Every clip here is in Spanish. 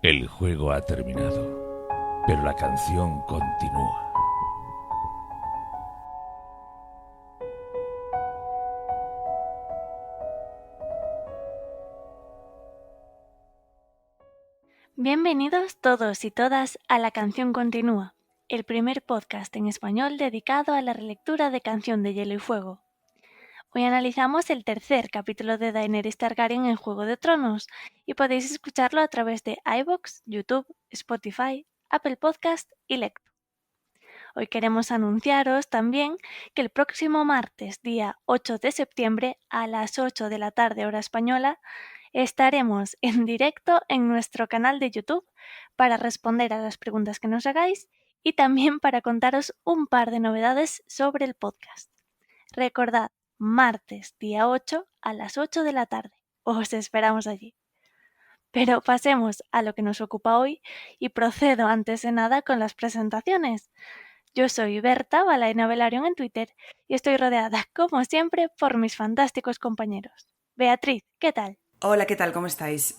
El juego ha terminado, pero la canción continúa. Bienvenidos todos y todas a La Canción Continúa, el primer podcast en español dedicado a la relectura de Canción de Hielo y Fuego. Hoy analizamos el tercer capítulo de Daenerys Targaryen en Juego de Tronos y podéis escucharlo a través de iVoox, YouTube, Spotify, Apple Podcast y Lecto. Hoy queremos anunciaros también que el próximo martes, día 8 de septiembre, a las 8 de la tarde hora española, estaremos en directo en nuestro canal de YouTube para responder a las preguntas que nos hagáis y también para contaros un par de novedades sobre el podcast. Recordad, martes día 8 a las 8 de la tarde. Os esperamos allí. Pero pasemos a lo que nos ocupa hoy y procedo antes de nada con las presentaciones. Yo soy Berta Balaena Velaryon en Twitter y estoy rodeada, como siempre, por mis fantásticos compañeros. Beatriz, ¿qué tal? Hola, ¿qué tal? ¿Cómo estáis?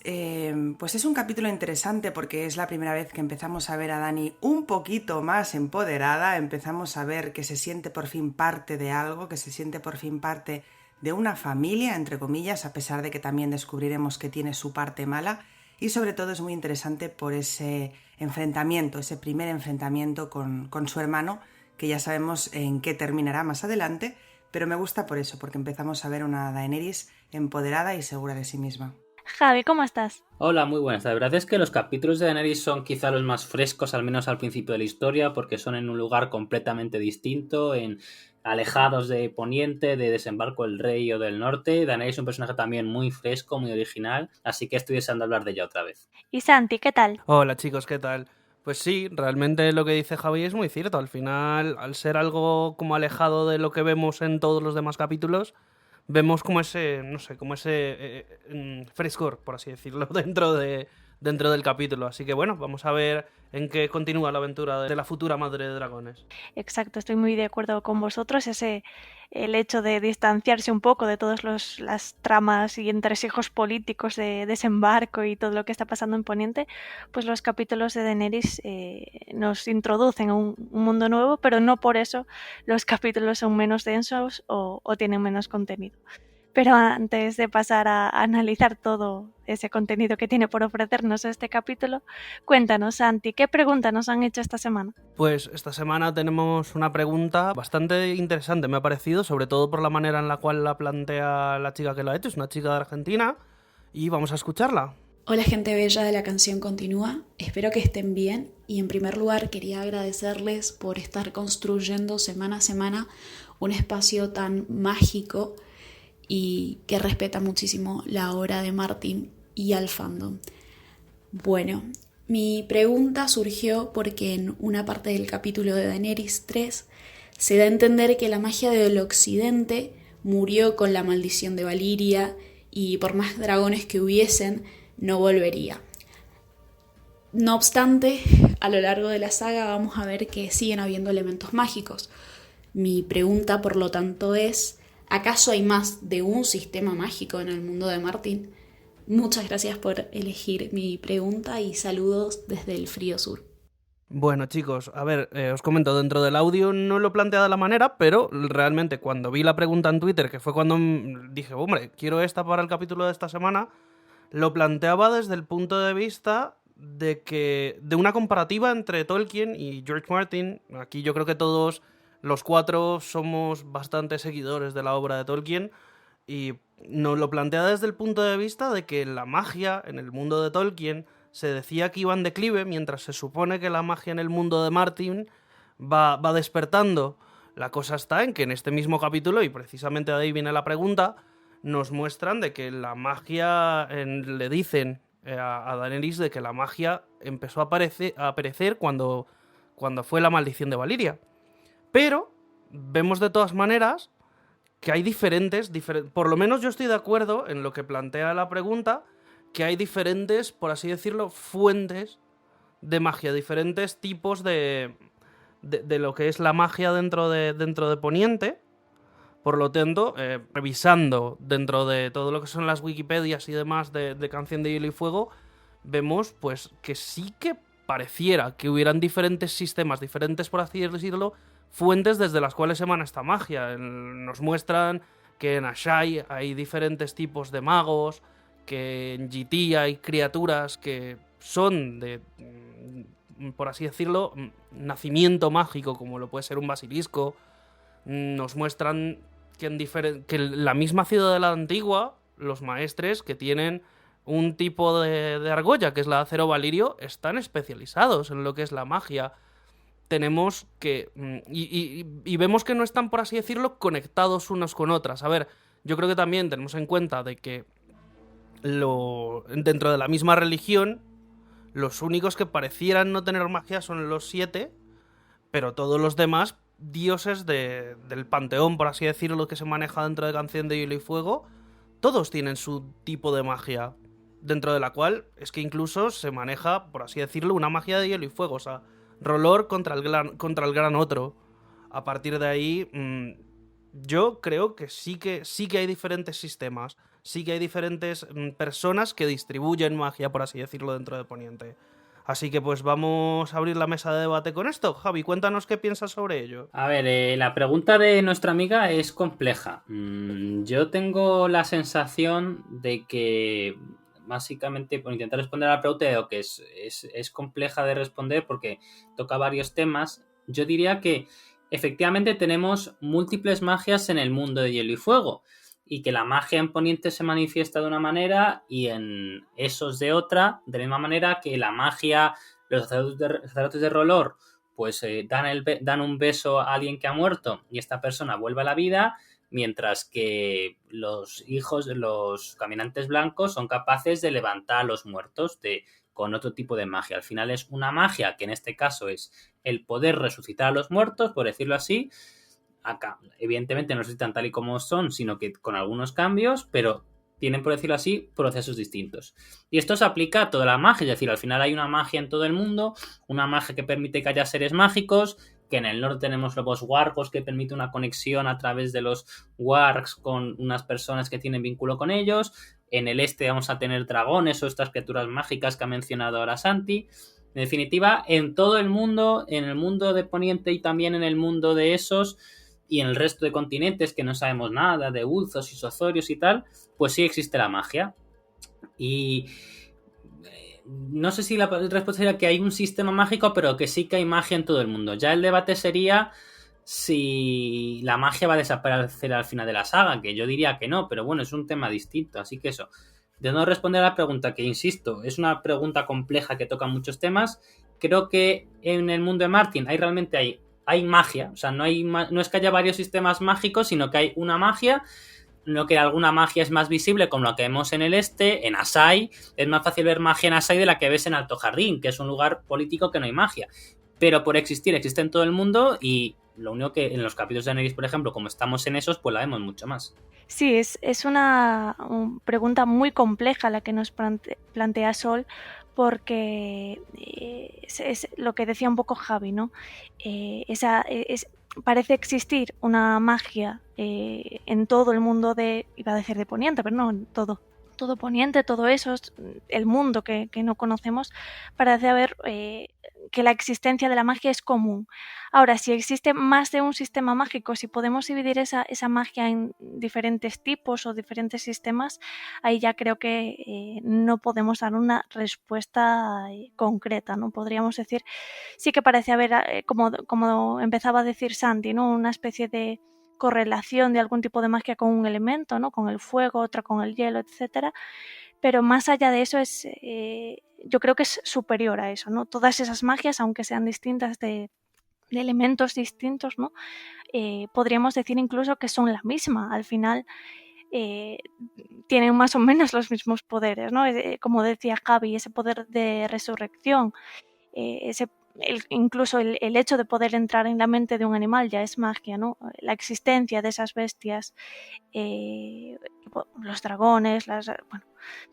Pues es un capítulo interesante porque es la primera vez que empezamos a ver a Dany un poquito más empoderada, empezamos a ver que se siente por fin parte de algo, que se siente por fin parte de una familia, entre comillas, a pesar de que también descubriremos que tiene su parte mala, y sobre todo es muy interesante por ese enfrentamiento, ese primer enfrentamiento con su hermano, que ya sabemos en qué terminará más adelante, pero me gusta por eso, porque empezamos a ver una Daenerys empoderada y segura de sí misma. Javi, ¿cómo estás? Hola, muy buenas. La verdad es que los capítulos de Daenerys son quizá los más frescos, al menos al principio de la historia, porque son en un lugar completamente distinto, alejados de Poniente, de Desembarco del Rey o del Norte. Daenerys es un personaje también muy fresco, muy original, así que estoy deseando hablar de ella otra vez. Y Santi, ¿qué tal? Hola chicos, ¿qué tal? Pues sí, realmente lo que dice Javi es muy cierto. Al final, al ser algo como alejado de lo que vemos en todos los demás capítulos, vemos como ese, no sé, como ese frescor, por así decirlo, dentro del capítulo. Así que bueno, vamos a ver en qué continúa la aventura de la futura madre de dragones. Exacto, estoy muy de acuerdo con vosotros. El hecho de distanciarse un poco de todas las tramas y entresijos políticos de desembarco y todo lo que está pasando en Poniente, pues los capítulos de Daenerys nos introducen a un mundo nuevo, pero no por eso los capítulos son menos densos o tienen menos contenido. Pero antes de pasar a analizar todo ese contenido que tiene por ofrecernos este capítulo, cuéntanos, Santi, ¿qué preguntas nos han hecho esta semana? Pues esta semana tenemos una pregunta bastante interesante, me ha parecido, sobre todo por la manera en la cual la plantea la chica que lo ha hecho. Es una chica de Argentina y vamos a escucharla. Hola gente bella de La Canción Continúa, espero que estén bien y en primer lugar quería agradecerles por estar construyendo semana a semana un espacio tan mágico y que respeta muchísimo la obra de Martin y al fandom. Bueno, mi pregunta surgió porque en una parte del capítulo de Daenerys 3 se da a entender que la magia del occidente murió con la maldición de Valyria y por más dragones que hubiesen, no volvería. No obstante, a lo largo de la saga vamos a ver que siguen habiendo elementos mágicos. Mi pregunta, por lo tanto, es: ¿acaso hay más de un sistema mágico en el mundo de Martin? Muchas gracias por elegir mi pregunta y saludos desde el frío sur. Bueno chicos, a ver, os comento, dentro del audio no lo plantea de la manera, pero realmente cuando vi la pregunta en Twitter, que fue cuando dije, hombre, quiero esta para el capítulo de esta semana, lo planteaba desde el punto de vista de una comparativa entre Tolkien y George Martin. Aquí yo creo que todos los cuatro somos bastante seguidores de la obra de Tolkien y nos lo plantea desde el punto de vista de que la magia en el mundo de Tolkien se decía que iba en declive, mientras se supone que la magia en el mundo de Martin va despertando. La cosa está en que en este mismo capítulo, y precisamente de ahí viene la pregunta, nos muestran de que la magia, le dicen a Daenerys de que la magia empezó a aparecer cuando fue la maldición de Valyria. Pero vemos de todas maneras que hay por lo menos yo estoy de acuerdo en lo que plantea la pregunta, que hay diferentes, por así decirlo, fuentes de magia, diferentes tipos de lo que es la magia dentro de Poniente. Por lo tanto, revisando dentro de todo lo que son las Wikipedias y demás de Canción de Hielo y Fuego, vemos pues que sí que pareciera que hubieran diferentes sistemas, diferentes, por así decirlo, fuentes desde las cuales emana esta magia. Nos muestran que en Ashai hay diferentes tipos de magos, que en GT hay criaturas que son de, por así decirlo, nacimiento mágico, como lo puede ser un basilisco. Nos muestran que en la misma ciudad de la antigua, los maestres que tienen un tipo de argolla, que es la acero valirio, están especializados en lo que es la magia. Tenemos que... Y vemos que no están, por así decirlo, conectados unos con otras. A ver, yo creo que también tenemos en cuenta de que dentro de la misma religión, los únicos que parecieran no tener magia son los 7, pero todos los demás dioses del panteón, por así decirlo, que se maneja dentro de Canción de Hielo y Fuego, todos tienen su tipo de magia, dentro de la cual es que incluso se maneja, por así decirlo, una magia de hielo y fuego. O sea, Rolor contra el gran otro. A partir de ahí, yo creo que sí que hay diferentes sistemas. Sí que hay diferentes personas que distribuyen magia, por así decirlo, dentro de Poniente. Así que pues vamos a abrir la mesa de debate con esto. Javi, cuéntanos qué piensas sobre ello. A ver, la pregunta de nuestra amiga es compleja. Yo tengo la sensación de que, básicamente, por intentar responder a la pregunta, digo que es compleja de responder porque toca varios temas. Yo diría que efectivamente tenemos múltiples magias en el mundo de Hielo y Fuego, y que la magia en Poniente se manifiesta de una manera y en Esos de otra, de la misma manera que la magia, los sacerdotes de Rolor, pues dan un beso a alguien que ha muerto y esta persona vuelve a la vida, mientras que los hijos de los caminantes blancos son capaces de levantar a los muertos con otro tipo de magia. Al final es una magia que en este caso es el poder resucitar a los muertos, por decirlo así. Acá, evidentemente no resucitan tal y como son, sino que con algunos cambios, pero tienen, por decirlo así, procesos distintos. Y esto se aplica a toda la magia, es decir, al final hay una magia en todo el mundo, una magia que permite que haya seres mágicos, que en el norte tenemos los wargos, que permite una conexión a través de los wargs con unas personas que tienen vínculo con ellos. En el este vamos a tener dragones o estas criaturas mágicas que ha mencionado ahora Santi. En definitiva, en todo el mundo, en el mundo de Poniente y también en el mundo de Esos, y en el resto de continentes que no sabemos nada, de Ulzos y Sozorios y tal, pues sí existe la magia. Y no sé si la respuesta sería que hay un sistema mágico, pero que sí que hay magia en todo el mundo. Ya el debate sería si la magia va a desaparecer al final de la saga, que yo diría que no, pero bueno, es un tema distinto, así que eso. De no responder a la pregunta, que insisto, es una pregunta compleja que toca muchos temas, creo que en el mundo de Martin hay magia, o sea, no es que haya varios sistemas mágicos, sino que hay una magia, lo que alguna magia es más visible, como lo que vemos en el este, en Asai, es más fácil ver magia en Asai de la que ves en Alto Jardín, que es un lugar político que no hay magia, pero por existir, existe en todo el mundo, y lo único que en los capítulos de Daenerys, por ejemplo, como estamos en Esos, pues la vemos mucho más. Sí, es una pregunta muy compleja la que nos plantea Sol, porque es lo que decía un poco Javi, ¿no? Parece existir una magia en todo el mundo iba a decir de Poniente, pero no, en todo Poniente, todo eso, el mundo que no conocemos, parece haber que la existencia de la magia es común. Ahora, si existe más de un sistema mágico, si podemos dividir esa magia en diferentes tipos o diferentes sistemas, ahí ya creo que no podemos dar una respuesta concreta, ¿no? Podríamos decir, sí que parece haber, como empezaba a decir Santi, ¿no? Una especie de correlación de algún tipo de magia con un elemento, ¿no? Con el fuego, otra con el hielo, etcétera. Pero más allá de eso yo creo que es superior a eso, ¿no? Todas esas magias, aunque sean distintas de elementos distintos, ¿no? Podríamos decir incluso que son la misma. Al final tienen más o menos los mismos poderes, ¿no? Como decía Javi, ese poder de resurrección, incluso el hecho de poder entrar en la mente de un animal ya es magia, ¿no? La existencia de esas bestias, los dragones,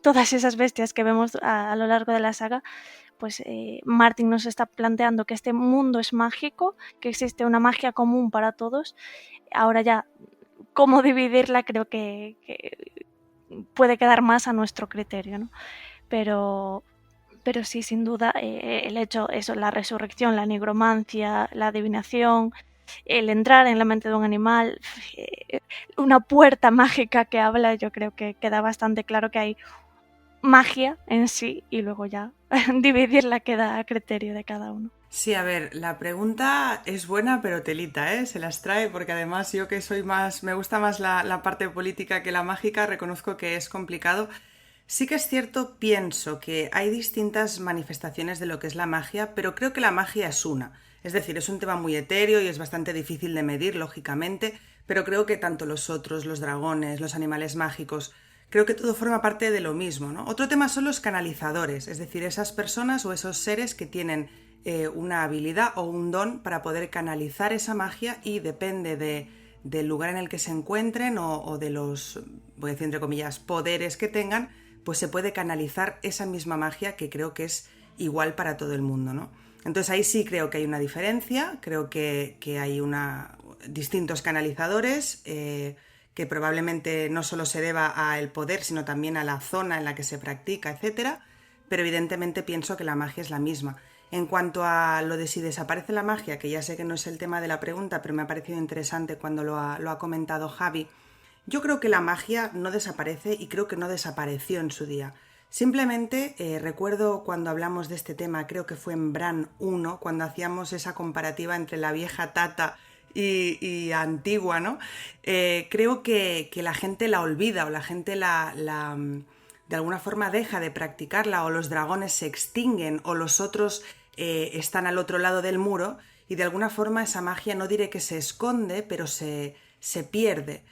todas esas bestias que vemos a lo largo de la saga, pues Martin nos está planteando que este mundo es mágico, que existe una magia común para todos. Ahora ya, cómo dividirla creo que puede quedar más a nuestro criterio, ¿no? Pero Pero sí, sin duda, el hecho, eso, la resurrección, la nigromancia, la adivinación, el entrar en la mente de un animal, una puerta mágica que habla, yo creo que queda bastante claro que hay magia en sí y luego ya dividirla queda a criterio de cada uno. Sí, a ver, la pregunta es buena, pero telita, ¿eh? Se las trae porque además yo que soy más, me gusta más la parte política que la mágica, reconozco que es complicado. Sí que es cierto, pienso que hay distintas manifestaciones de lo que es la magia, pero creo que la magia es una. Es decir, es un tema muy etéreo y es bastante difícil de medir, lógicamente, pero creo que tanto los otros, los dragones, los animales mágicos, creo que todo forma parte de lo mismo, ¿no? Otro tema son los canalizadores, es decir, esas personas o esos seres que tienen una habilidad o un don para poder canalizar esa magia y depende del lugar en el que se encuentren o de los, voy a decir entre comillas, poderes que tengan, pues se puede canalizar esa misma magia que creo que es igual para todo el mundo, ¿no? Entonces ahí sí creo que hay una diferencia, creo que hay distintos canalizadores que probablemente no solo se deba al poder, sino también a la zona en la que se practica, etcétera, pero evidentemente pienso que la magia es la misma. En cuanto a lo de si desaparece la magia, que ya sé que no es el tema de la pregunta, pero me ha parecido interesante cuando lo ha comentado Javi, yo creo que la magia no desaparece y creo que no desapareció en su día. Simplemente recuerdo cuando hablamos de este tema, creo que fue en Bran 1, cuando hacíamos esa comparativa entre la vieja Tata y antigua, ¿no? Creo que la gente la olvida o la gente de alguna forma deja de practicarla o los dragones se extinguen o los otros están al otro lado del muro y de alguna forma esa magia no diré que se esconde, pero se pierde.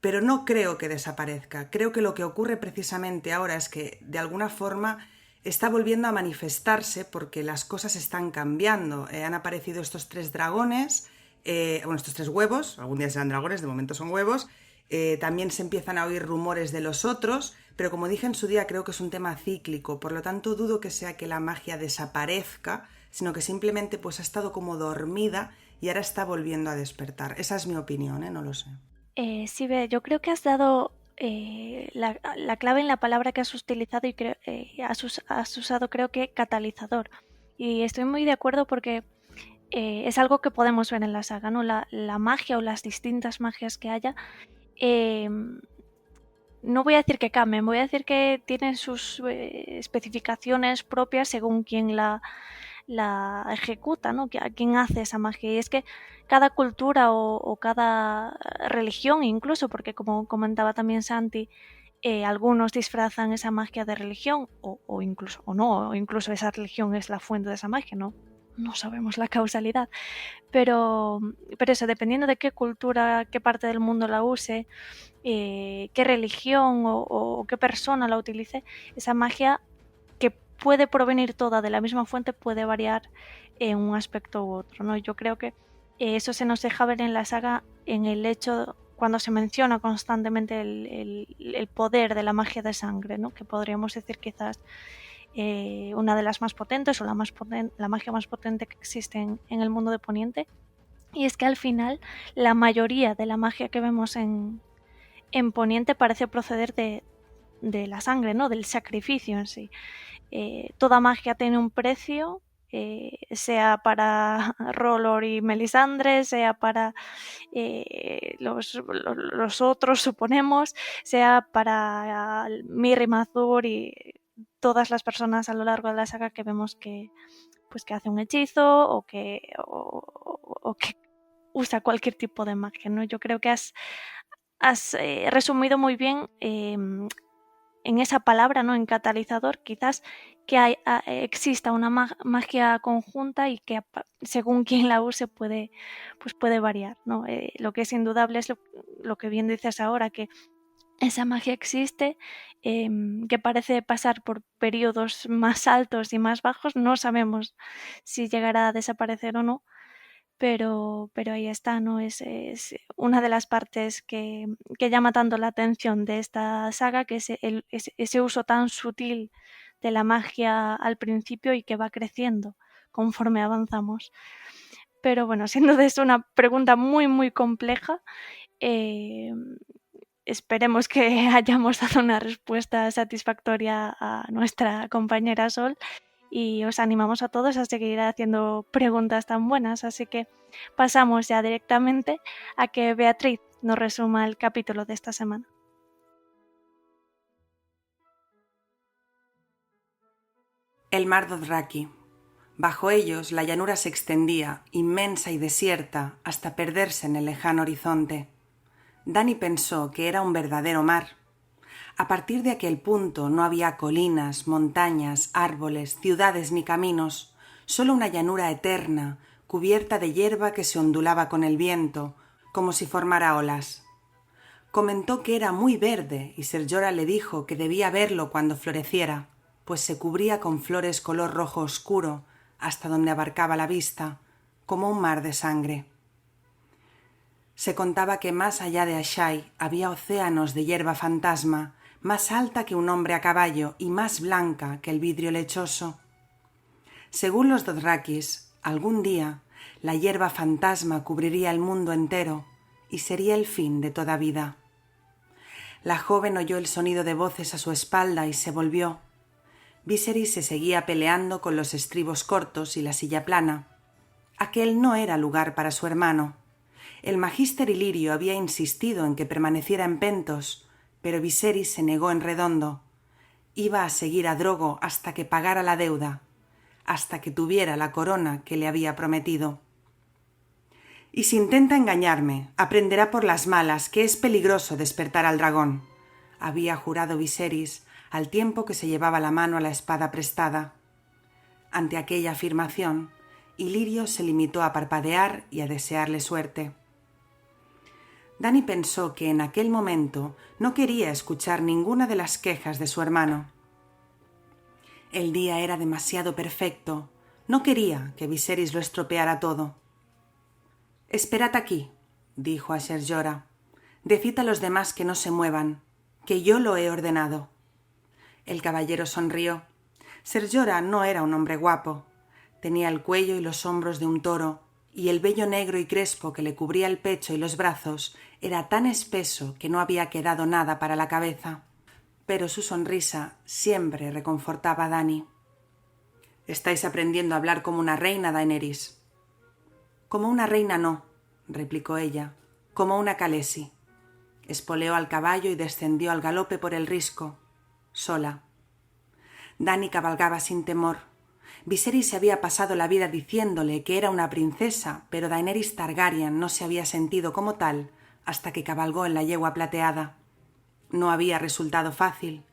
Pero no creo que desaparezca. Creo que lo que ocurre precisamente ahora es que de alguna forma está volviendo a manifestarse porque las cosas están cambiando. Han aparecido estos 3 dragones, estos 3 huevos, algún día serán dragones, de momento son huevos. También se empiezan a oír rumores de los otros, pero como dije en su día creo que es un tema cíclico, por lo tanto dudo que sea que la magia desaparezca, sino que simplemente pues ha estado como dormida y ahora está volviendo a despertar. Esa es mi opinión, no lo sé. Sí, Bea, yo creo que has dado la clave en la palabra que has utilizado y has usado creo que catalizador. Y estoy muy de acuerdo porque es algo que podemos ver en la saga, ¿no? La magia o las distintas magias que haya. No voy a decir que cambien, voy a decir que tienen sus especificaciones propias según quien la ejecuta, ¿no? A quien hace esa magia. Y es que cada cultura o cada religión incluso, porque como comentaba también Santi, algunos disfrazan esa magia de religión o incluso o no, o incluso esa religión es la fuente de esa magia, ¿no? No sabemos la causalidad, pero eso, dependiendo de qué cultura, qué parte del mundo la use, qué religión o qué persona la utilice, esa magia que puede provenir toda de la misma fuente puede variar en un aspecto u otro, ¿no? Yo creo que eso se nos deja ver en la saga en el hecho cuando se menciona constantemente el poder de la magia de sangre, ¿no? Que podríamos decir quizás una de las más potentes o la magia más potente que existe en el mundo de Poniente. Y es que al final la mayoría de la magia que vemos en Poniente parece proceder de la sangre, ¿no? Del sacrificio en sí. Toda magia tiene un precio, sea para Rolor y Melisandre, sea para los otros, suponemos, sea para Mir y Mazur y todas las personas a lo largo de la saga que vemos que hace un hechizo o que usa cualquier tipo de magia, ¿no? Yo creo que has resumido muy bien en esa palabra, ¿no? En catalizador, quizás que exista una magia conjunta y que según quien la use puede variar, ¿no? Lo que es indudable es lo que bien dices ahora, que esa magia existe, que parece pasar por periodos más altos y más bajos. No sabemos si llegará a desaparecer o no, pero ahí está, ¿no? Es una de las partes que llama tanto la atención de esta saga, que es ese uso tan sutil de la magia al principio y que va creciendo conforme avanzamos. Pero bueno, sin duda es una pregunta muy, muy compleja. Esperemos que hayamos dado una respuesta satisfactoria a nuestra compañera Sol. y os animamos a todos a seguir haciendo preguntas tan buenas, así que pasamos ya directamente a que Beatriz nos resuma el capítulo de esta semana. El mar Dothraki. Bajo ellos la llanura se extendía, inmensa y desierta, hasta perderse en el lejano horizonte. Dany pensó que era un verdadero mar. A partir de aquel punto no había colinas, montañas, árboles, ciudades ni caminos, solo una llanura eterna, cubierta de hierba que se ondulaba con el viento, como si formara olas. Comentó que era muy verde y Ser Jorah le dijo que debía verlo cuando floreciera, pues se cubría con flores color rojo oscuro, hasta donde abarcaba la vista, como un mar de sangre. Se contaba que más allá de Asshai había océanos de hierba fantasma, más alta que un hombre a caballo y más blanca que el vidrio lechoso. Según los Dothrakis, algún día la hierba fantasma cubriría el mundo entero y sería el fin de toda vida. La joven oyó el sonido de voces a su espalda y se volvió. Viserys se seguía peleando con los estribos cortos y la silla plana. Aquel no era lugar para su hermano. El magíster Illyrio había insistido en que permaneciera en Pentos, pero Viserys se negó en redondo. Iba a seguir a Drogo hasta que pagara la deuda, hasta que tuviera la corona que le había prometido. Y si intenta engañarme, aprenderá por las malas que es peligroso despertar al dragón, había jurado Viserys al tiempo que se llevaba la mano a la espada prestada. Ante aquella afirmación, Illyrio se limitó a parpadear y a desearle suerte. Dany pensó que en aquel momento no quería escuchar ninguna de las quejas de su hermano. El día era demasiado perfecto. No quería que Viserys lo estropeara todo. «Esperad aquí», dijo a Ser Jorah. «Decid a los demás que no se muevan, que yo lo he ordenado». El caballero sonrió. Ser Jorah no era un hombre guapo. Tenía el cuello y los hombros de un toro, y el vello negro y crespo que le cubría el pecho y los brazos era tan espeso que no había quedado nada para la cabeza. Pero su sonrisa siempre reconfortaba a Dany. «Estáis aprendiendo a hablar como una reina, Daenerys». «Como una reina no», replicó ella, «como una Khaleesi». Espoleó al caballo y descendió al galope por el risco, sola. Dany cabalgaba sin temor. Viserys se había pasado la vida diciéndole que era una princesa, pero Daenerys Targaryen no se había sentido como tal hasta que cabalgó en la yegua plateada. No había resultado fácil.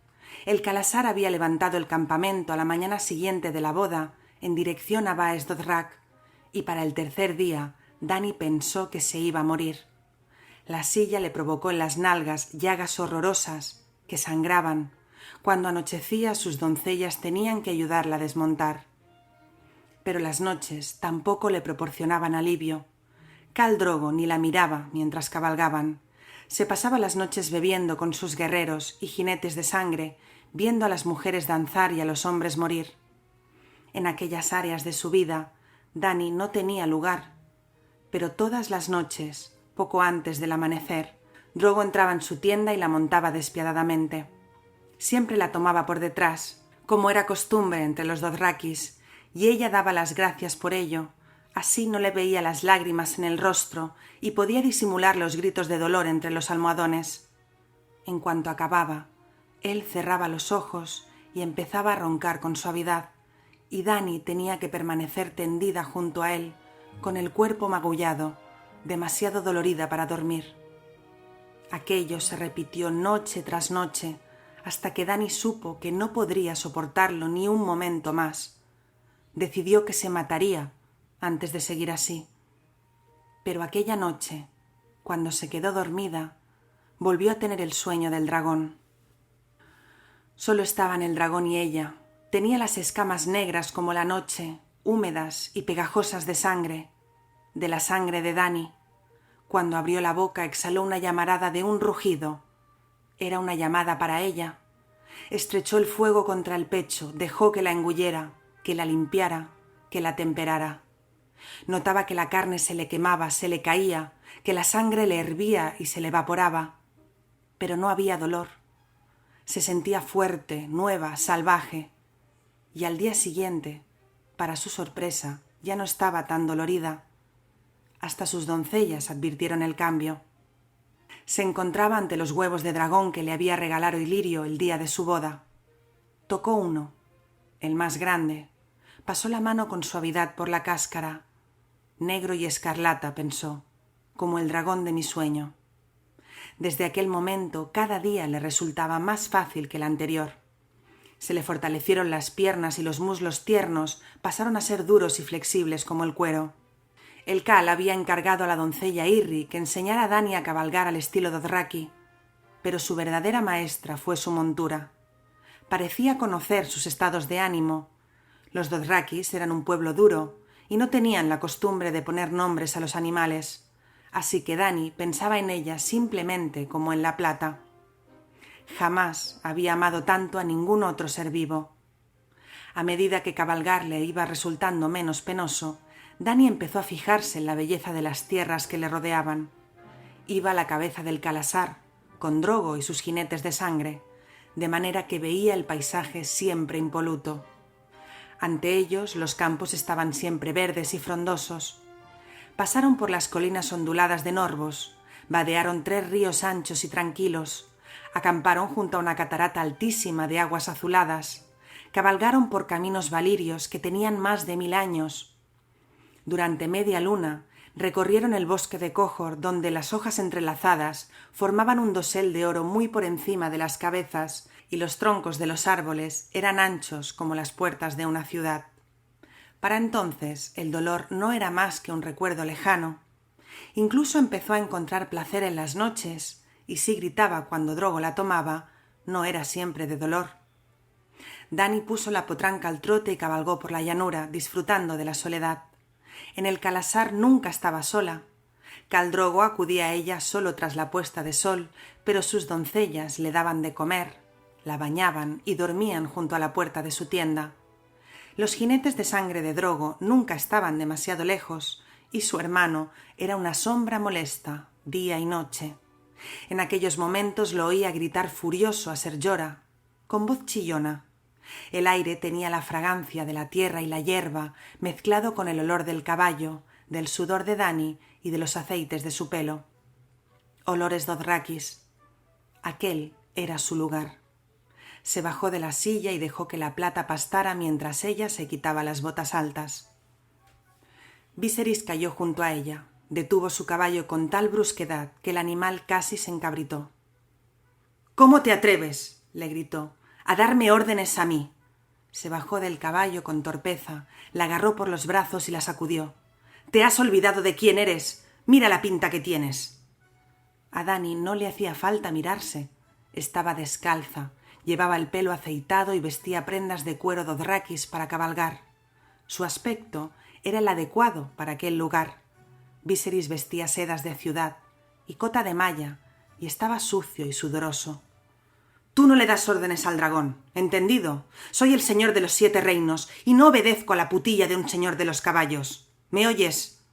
El Khalasar había levantado el campamento a la mañana siguiente de la boda en dirección a Baes Dothrak, y para el tercer día Dany pensó que se iba a morir. La silla le provocó en las nalgas llagas horrorosas que sangraban. Cuando anochecía, sus doncellas tenían que ayudarla a desmontar. Pero las noches tampoco le proporcionaban alivio. Khal Drogo ni la miraba mientras cabalgaban. Se pasaba las noches bebiendo con sus guerreros y jinetes de sangre, viendo a las mujeres danzar y a los hombres morir. En aquellas áreas de su vida, Dany no tenía lugar. Pero todas las noches, poco antes del amanecer, Drogo entraba en su tienda y la montaba despiadadamente. Siempre la tomaba por detrás, como era costumbre entre los Dothrakis, y ella daba las gracias por ello. Así no le veía las lágrimas en el rostro y podía disimular los gritos de dolor entre los almohadones. En cuanto acababa, él cerraba los ojos y empezaba a roncar con suavidad, y Dany tenía que permanecer tendida junto a él, con el cuerpo magullado, demasiado dolorida para dormir. Aquello se repitió noche tras noche, hasta que Dany supo que no podría soportarlo ni un momento más. Decidió que se mataría antes de seguir así. Pero aquella noche, cuando se quedó dormida, volvió a tener el sueño del dragón. Solo estaban el dragón y ella. Tenía las escamas negras como la noche, húmedas y pegajosas de sangre, de la sangre de Dany. Cuando abrió la boca exhaló una llamarada de un rugido. Era una llamada para ella. Estrechó el fuego contra el pecho, dejó que la engulliera, que la limpiara, que la temperara. Notaba que la carne se le quemaba, se le caía, que la sangre le hervía y se le evaporaba. Pero no había dolor. Se sentía fuerte, nueva, salvaje. y al día siguiente, para su sorpresa, ya no estaba tan dolorida. Hasta sus doncellas advirtieron el cambio. Se encontraba ante los huevos de dragón que le había regalado Ilirio el día de su boda. Tocó uno, el más grande, pasó la mano con suavidad por la cáscara. Negro y escarlata, pensó, como el dragón de mi sueño. Desde aquel momento cada día le resultaba más fácil que el anterior. Se le fortalecieron las piernas y los muslos tiernos pasaron a ser duros y flexibles como el cuero. El Khal había encargado a la doncella Irri que enseñara a Dani a cabalgar al estilo Dothraki, pero su verdadera maestra fue su montura. Parecía conocer sus estados de ánimo. Los Dothrakis eran un pueblo duro y no tenían la costumbre de poner nombres a los animales, así que Dani pensaba en ella simplemente como en la plata. Jamás había amado tanto a ningún otro ser vivo. A medida que cabalgar le iba resultando menos penoso, Dani empezó a fijarse en la belleza de las tierras que le rodeaban. Iba a la cabeza del Khalasar, con Drogo y sus jinetes de sangre, de manera que veía el paisaje siempre impoluto. Ante ellos los campos estaban siempre verdes y frondosos. Pasaron por las colinas onduladas de Norvos, vadearon 3 ríos anchos y tranquilos, acamparon junto a una catarata altísima de aguas azuladas, cabalgaron por caminos valirios que tenían más de 1000 años. Durante media luna recorrieron el bosque de Qohor, donde las hojas entrelazadas formaban un dosel de oro muy por encima de las cabezas y los troncos de los árboles eran anchos como las puertas de una ciudad. Para entonces el dolor no era más que un recuerdo lejano. Incluso empezó a encontrar placer en las noches, y si gritaba cuando Drogo la tomaba, no era siempre de dolor. Dani puso la potranca al trote y cabalgó por la llanura, disfrutando de la soledad. En el Khalasar nunca estaba sola. Khal Drogo acudía a ella solo tras la puesta de sol, pero sus doncellas le daban de comer, la bañaban y dormían junto a la puerta de su tienda. Los jinetes de sangre de Drogo nunca estaban demasiado lejos, y su hermano era una sombra molesta, día y noche. En aquellos momentos lo oía gritar furioso a Ser Jorah, con voz chillona. El aire tenía la fragancia de la tierra y la hierba, mezclado con el olor del caballo, del sudor de Dani y de los aceites de su pelo. Olores Dothrakis. Aquel era su lugar. Se bajó de la silla y dejó que la plata pastara mientras ella se quitaba las botas altas. Viserys cayó junto a ella. Detuvo su caballo con tal brusquedad que el animal casi se encabritó. «¿Cómo te atreves?», le gritó, «a darme órdenes a mí». Se bajó del caballo con torpeza, la agarró por los brazos y la sacudió. «¿Te has olvidado de quién eres? Mira la pinta que tienes». A Dani no le hacía falta mirarse. Estaba descalza, llevaba el pelo aceitado y vestía prendas de cuero Dothrakis para cabalgar. Su aspecto era el adecuado para aquel lugar. Viserys vestía sedas de ciudad y cota de malla, y estaba sucio y sudoroso. «Tú no le das órdenes al dragón, ¿entendido? Soy el señor de los 7 reinos y no obedezco a la putilla de un señor de los caballos. ¿Me oyes?».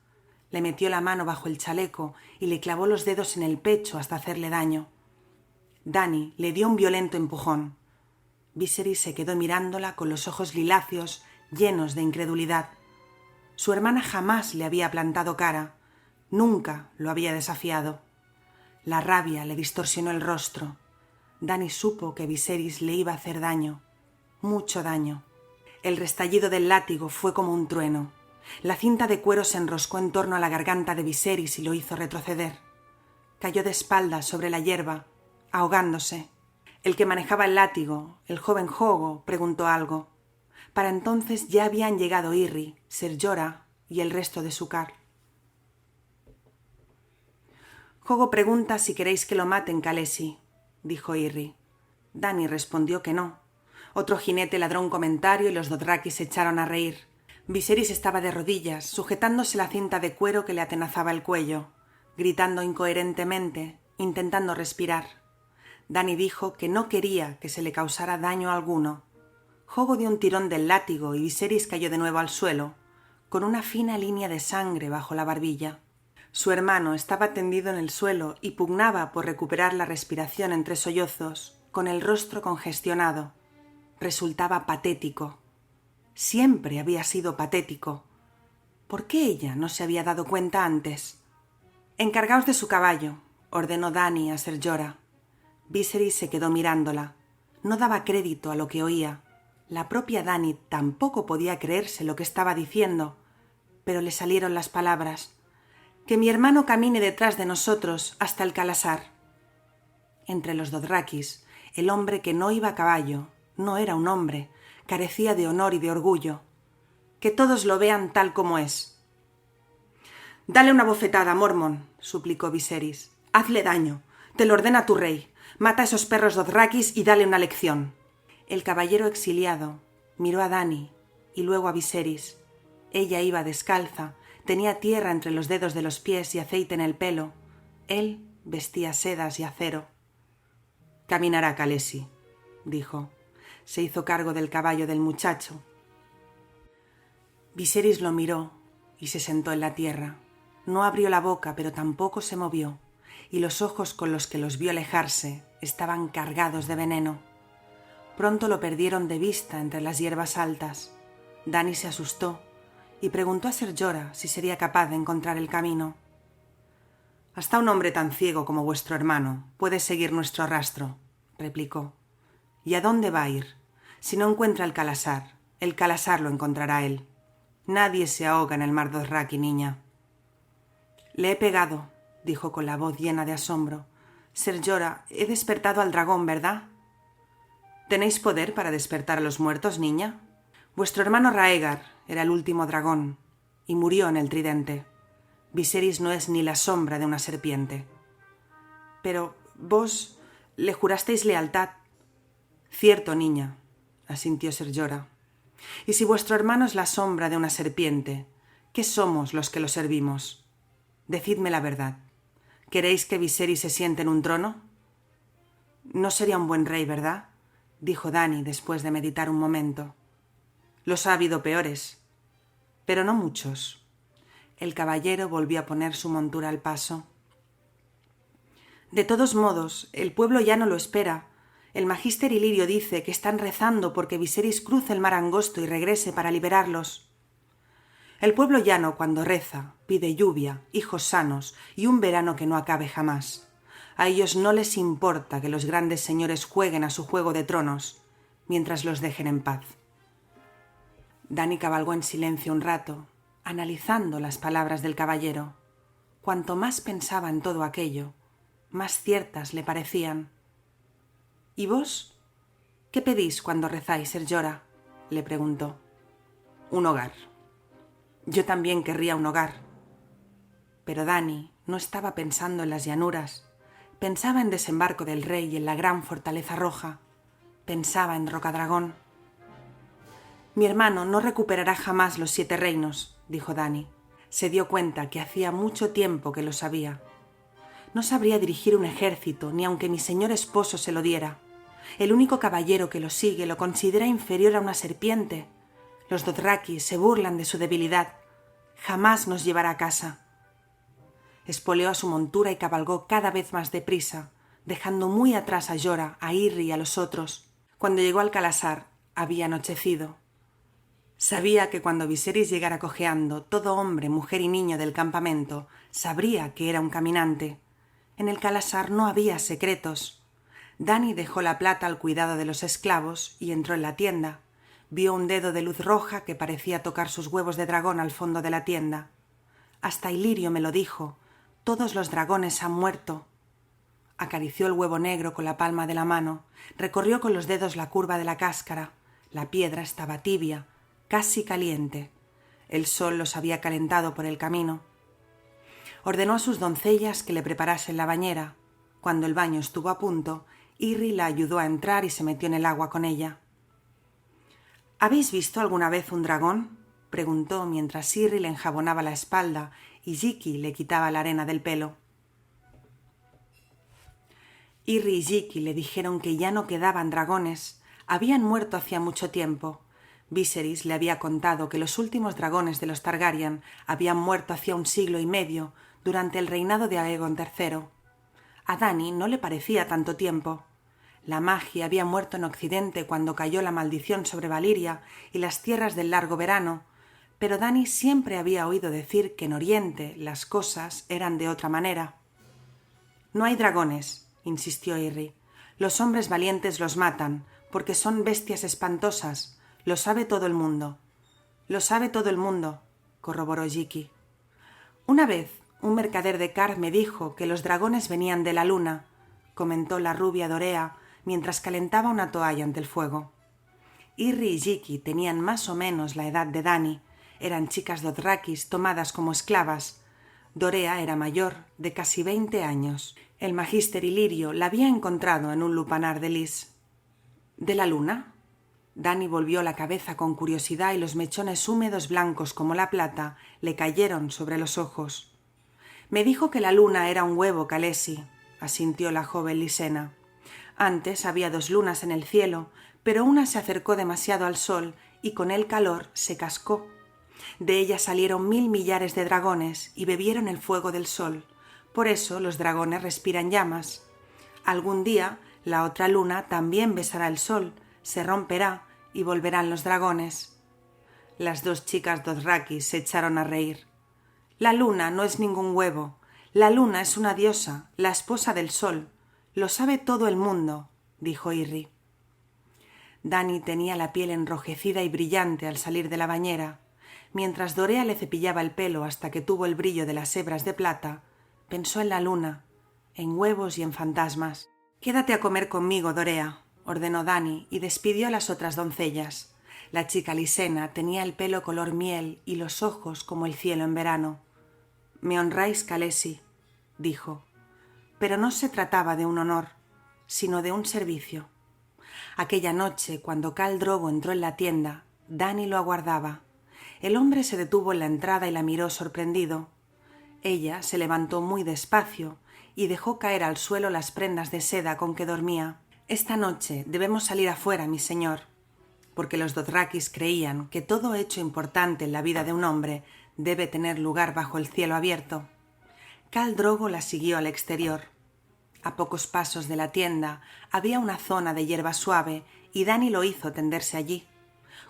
Le metió la mano bajo el chaleco y le clavó los dedos en el pecho hasta hacerle daño. Dani le dio un violento empujón. Viserys se quedó mirándola con los ojos liláceos llenos de incredulidad. Su hermana jamás le había plantado cara. Nunca lo había desafiado. La rabia le distorsionó el rostro. Dani supo que Viserys le iba a hacer daño, mucho daño. El restallido del látigo fue como un trueno. La cinta de cuero se enroscó en torno a la garganta de Viserys y lo hizo retroceder. Cayó de espaldas sobre la hierba, ahogándose. El que manejaba el látigo, el joven Hogo, preguntó algo. Para entonces ya habían llegado Irri, Ser Jorah y el resto de su car. «Hogo pregunta si queréis que lo maten, Khaleesi», dijo Irri. Dani respondió que no. Otro jinete ladró un comentario y los Dothrakis se echaron a reír. Viserys estaba de rodillas, sujetándose la cinta de cuero que le atenazaba el cuello, gritando incoherentemente, intentando respirar. Dani dijo que no quería que se le causara daño alguno. Hogo dio un tirón del látigo y Viserys cayó de nuevo al suelo, con una fina línea de sangre bajo la barbilla. Su hermano estaba tendido en el suelo y pugnaba por recuperar la respiración entre sollozos, con el rostro congestionado. Resultaba patético. Siempre había sido patético. ¿Por qué ella no se había dado cuenta antes? «Encargaos de su caballo», ordenó Dany a Ser Jorah. Viserys se quedó mirándola. No daba crédito a lo que oía. La propia Dany tampoco podía creerse lo que estaba diciendo, pero le salieron las palabras. «Que mi hermano camine detrás de nosotros hasta el Calasar». Entre los Dothrakis, el hombre que no iba a caballo no era un hombre, carecía de honor y de orgullo. Que todos lo vean tal como es. «Dale una bofetada, Mormont», suplicó Viserys. «Hazle daño. Te lo ordena tu rey. Mata a esos perros Dothrakis y dale una lección». El caballero exiliado miró a Dany y luego a Viserys. Ella iba descalza, tenía tierra entre los dedos de los pies y aceite en el pelo. Él vestía sedas y acero. «Caminará Khaleesi», dijo. Se hizo cargo del caballo del muchacho. Viserys lo miró y se sentó en la tierra. No abrió la boca, pero tampoco se movió, y los ojos con los que los vio alejarse estaban cargados de veneno. Pronto lo perdieron de vista entre las hierbas altas. Dany se asustó y preguntó a Ser Jorah si sería capaz de encontrar el camino. «Hasta un hombre tan ciego como vuestro hermano puede seguir nuestro rastro», replicó. «¿Y a dónde va a ir? Si no encuentra el Calasar lo encontrará a él. Nadie se ahoga en el mar Dothraki, niña». «Le he pegado», dijo con la voz llena de asombro. «Ser Jorah, he despertado al dragón, ¿verdad?» «¿Tenéis poder para despertar a los muertos, niña? Vuestro hermano Raegar era el último dragón y murió en el tridente. Viserys no es ni la sombra de una serpiente». «Pero vos le jurasteis lealtad». «Cierto, niña», asintió Ser Jorah. «Y si vuestro hermano es la sombra de una serpiente, ¿qué somos los que lo servimos? Decidme la verdad. ¿Queréis que Viserys se siente en un trono?» «No sería un buen rey, ¿verdad?», dijo Dany después de meditar un momento. «Los ha habido peores, pero no muchos». El caballero volvió a poner su montura al paso. «De todos modos, el pueblo ya no lo espera. El magíster Illyrio dice que están rezando porque Viserys cruce el mar angosto y regrese para liberarlos». «El pueblo llano, cuando reza, pide lluvia, hijos sanos y un verano que no acabe jamás. A ellos no les importa que los grandes señores jueguen a su juego de tronos, mientras los dejen en paz». Dany cabalgó en silencio un rato, analizando las palabras del caballero. Cuanto más pensaba en todo aquello, más ciertas le parecían. «¿Y vos? ¿Qué pedís cuando rezáis, Ser Jorah?», le preguntó. «Un hogar». «Yo también querría un hogar». Pero Dany no estaba pensando en las llanuras, pensaba en Desembarco del Rey y en la gran fortaleza roja, pensaba en Rocadragón. «Mi hermano no recuperará jamás los 7 reinos», dijo Dany. Se dio cuenta que hacía mucho tiempo que lo sabía. «No sabría dirigir un ejército, ni aunque mi señor esposo se lo diera. El único caballero que lo sigue lo considera inferior a una serpiente. Los Dothraki se burlan de su debilidad. Jamás nos llevará a casa». Espoleó a su montura y cabalgó cada vez más deprisa, dejando muy atrás a Jorah, a Irri y a los otros. Cuando llegó al Calasar, había anochecido. Sabía que cuando Viserys llegara cojeando, todo hombre, mujer y niño del campamento sabría que era un caminante. En el Calasar no había secretos. Dany dejó la plata al cuidado de los esclavos y entró en la tienda. Vio un dedo de luz roja que parecía tocar sus huevos de dragón al fondo de la tienda. «Hasta Illyrio me lo dijo. Todos los dragones han muerto». Acarició el huevo negro con la palma de la mano, recorrió con los dedos la curva de la cáscara. La piedra estaba tibia, casi caliente. El sol los había calentado por el camino. Ordenó a sus doncellas que le preparasen la bañera. Cuando el baño estuvo a punto, Irri la ayudó a entrar y se metió en el agua con ella. «¿Habéis visto alguna vez un dragón?», preguntó mientras Irri le enjabonaba la espalda y Jiki le quitaba la arena del pelo. Irri y Jiki le dijeron que ya no quedaban dragones, habían muerto hacía mucho tiempo. Viserys le había contado que los últimos dragones de los Targaryen habían muerto hacía 1 siglo y medio, durante el reinado de Aegon III. A Dany no le parecía tanto tiempo. La magia había muerto en Occidente cuando cayó la maldición sobre Valiria y las tierras del largo verano, pero Dani siempre había oído decir que en Oriente las cosas eran de otra manera. «No hay dragones», insistió Irri. «Los hombres valientes los matan, porque son bestias espantosas. Lo sabe todo el mundo». «Lo sabe todo el mundo», corroboró Jiki. «Una vez un mercader de Kar me dijo que los dragones venían de la luna», comentó la rubia Dorea mientras calentaba una toalla ante el fuego. Irri y Jiki tenían más o menos la edad de Dani. Eran chicas dothrakis tomadas como esclavas. Dorea era mayor, de casi 20 años. El magíster Ilirio la había encontrado en un lupanar de Lis. ¿De la luna? Dani volvió la cabeza con curiosidad y los mechones húmedos blancos como la plata le cayeron sobre los ojos. «Me dijo que la luna era un huevo, Khaleesi», asintió la joven lisena. «Antes había 2 lunas en el cielo, pero una se acercó demasiado al sol y con el calor se cascó. De ella salieron 1000 millares de dragones y bebieron el fuego del sol. Por eso los dragones respiran llamas. Algún día la otra luna también besará el sol, se romperá y volverán los dragones». Las 2 chicas Dothraki se echaron a reír. «La luna no es ningún huevo. La luna es una diosa, la esposa del sol. Lo sabe todo el mundo», dijo Irri. Dani tenía la piel enrojecida y brillante al salir de la bañera. Mientras Dorea le cepillaba el pelo hasta que tuvo el brillo de las hebras de plata, pensó en la luna, en huevos y en fantasmas. «Quédate a comer conmigo, Dorea», ordenó Dani y despidió a las otras doncellas. La chica lisena tenía el pelo color miel y los ojos como el cielo en verano. «Me honráis, Khaleesi», dijo. Pero no se trataba de un honor, sino de un servicio. Aquella noche, cuando Khal Drogo entró en la tienda, Dani lo aguardaba. El hombre se detuvo en la entrada y la miró sorprendido. Ella se levantó muy despacio y dejó caer al suelo las prendas de seda con que dormía. «Esta noche debemos salir afuera, mi señor», porque los Dothrakis creían que todo hecho importante en la vida de un hombre debe tener lugar bajo el cielo abierto. Khal Drogo la siguió al exterior. A pocos pasos de la tienda había una zona de hierba suave y Dani lo hizo tenderse allí.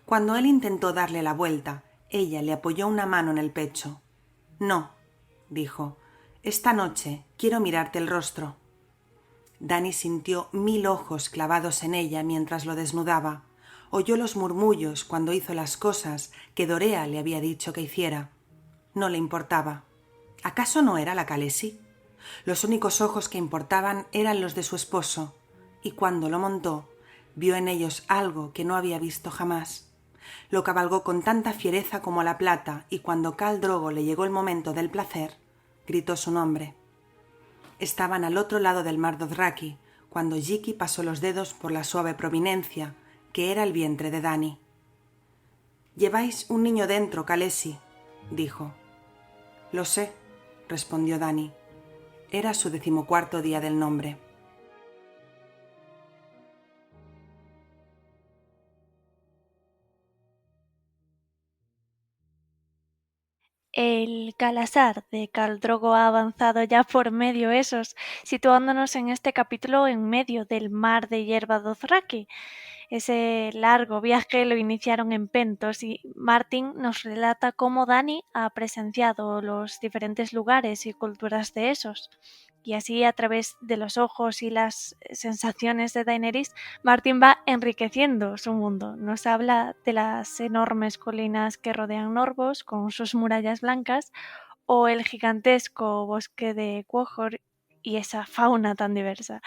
Cuando él intentó darle la vuelta, ella le apoyó una mano en el pecho. «No», dijo, «esta noche quiero mirarte el rostro». Dani sintió 1000 ojos clavados en ella mientras lo desnudaba. Oyó los murmullos cuando hizo las cosas que Dorea le había dicho que hiciera. No le importaba. ¿Acaso no era la Khaleesi? Los únicos ojos que importaban eran los de su esposo, y cuando lo montó, vio en ellos algo que no había visto jamás. Lo cabalgó con tanta fiereza como la plata, y cuando Khal Drogo le llegó el momento del placer, gritó su nombre. Estaban al otro lado del mar Dothraki, cuando Jiki pasó los dedos por la suave prominencia, que era el vientre de Dani. «Lleváis un niño dentro, Khaleesi», dijo. «Lo sé», respondió Dani. Era su 14º día del nombre. El Khalasar de Khal Drogo ha avanzado ya por medio esos, situándonos en este capítulo en medio del mar de hierba Dothraki. Ese largo viaje lo iniciaron en Pentos y Martin nos relata cómo Dani ha presenciado los diferentes lugares y culturas de esos. Y así, a través de los ojos y las sensaciones de Daenerys, Martin va enriqueciendo su mundo. Nos habla de las enormes colinas que rodean Norvos con sus murallas blancas, o el gigantesco bosque de Quohor y esa fauna tan diversa.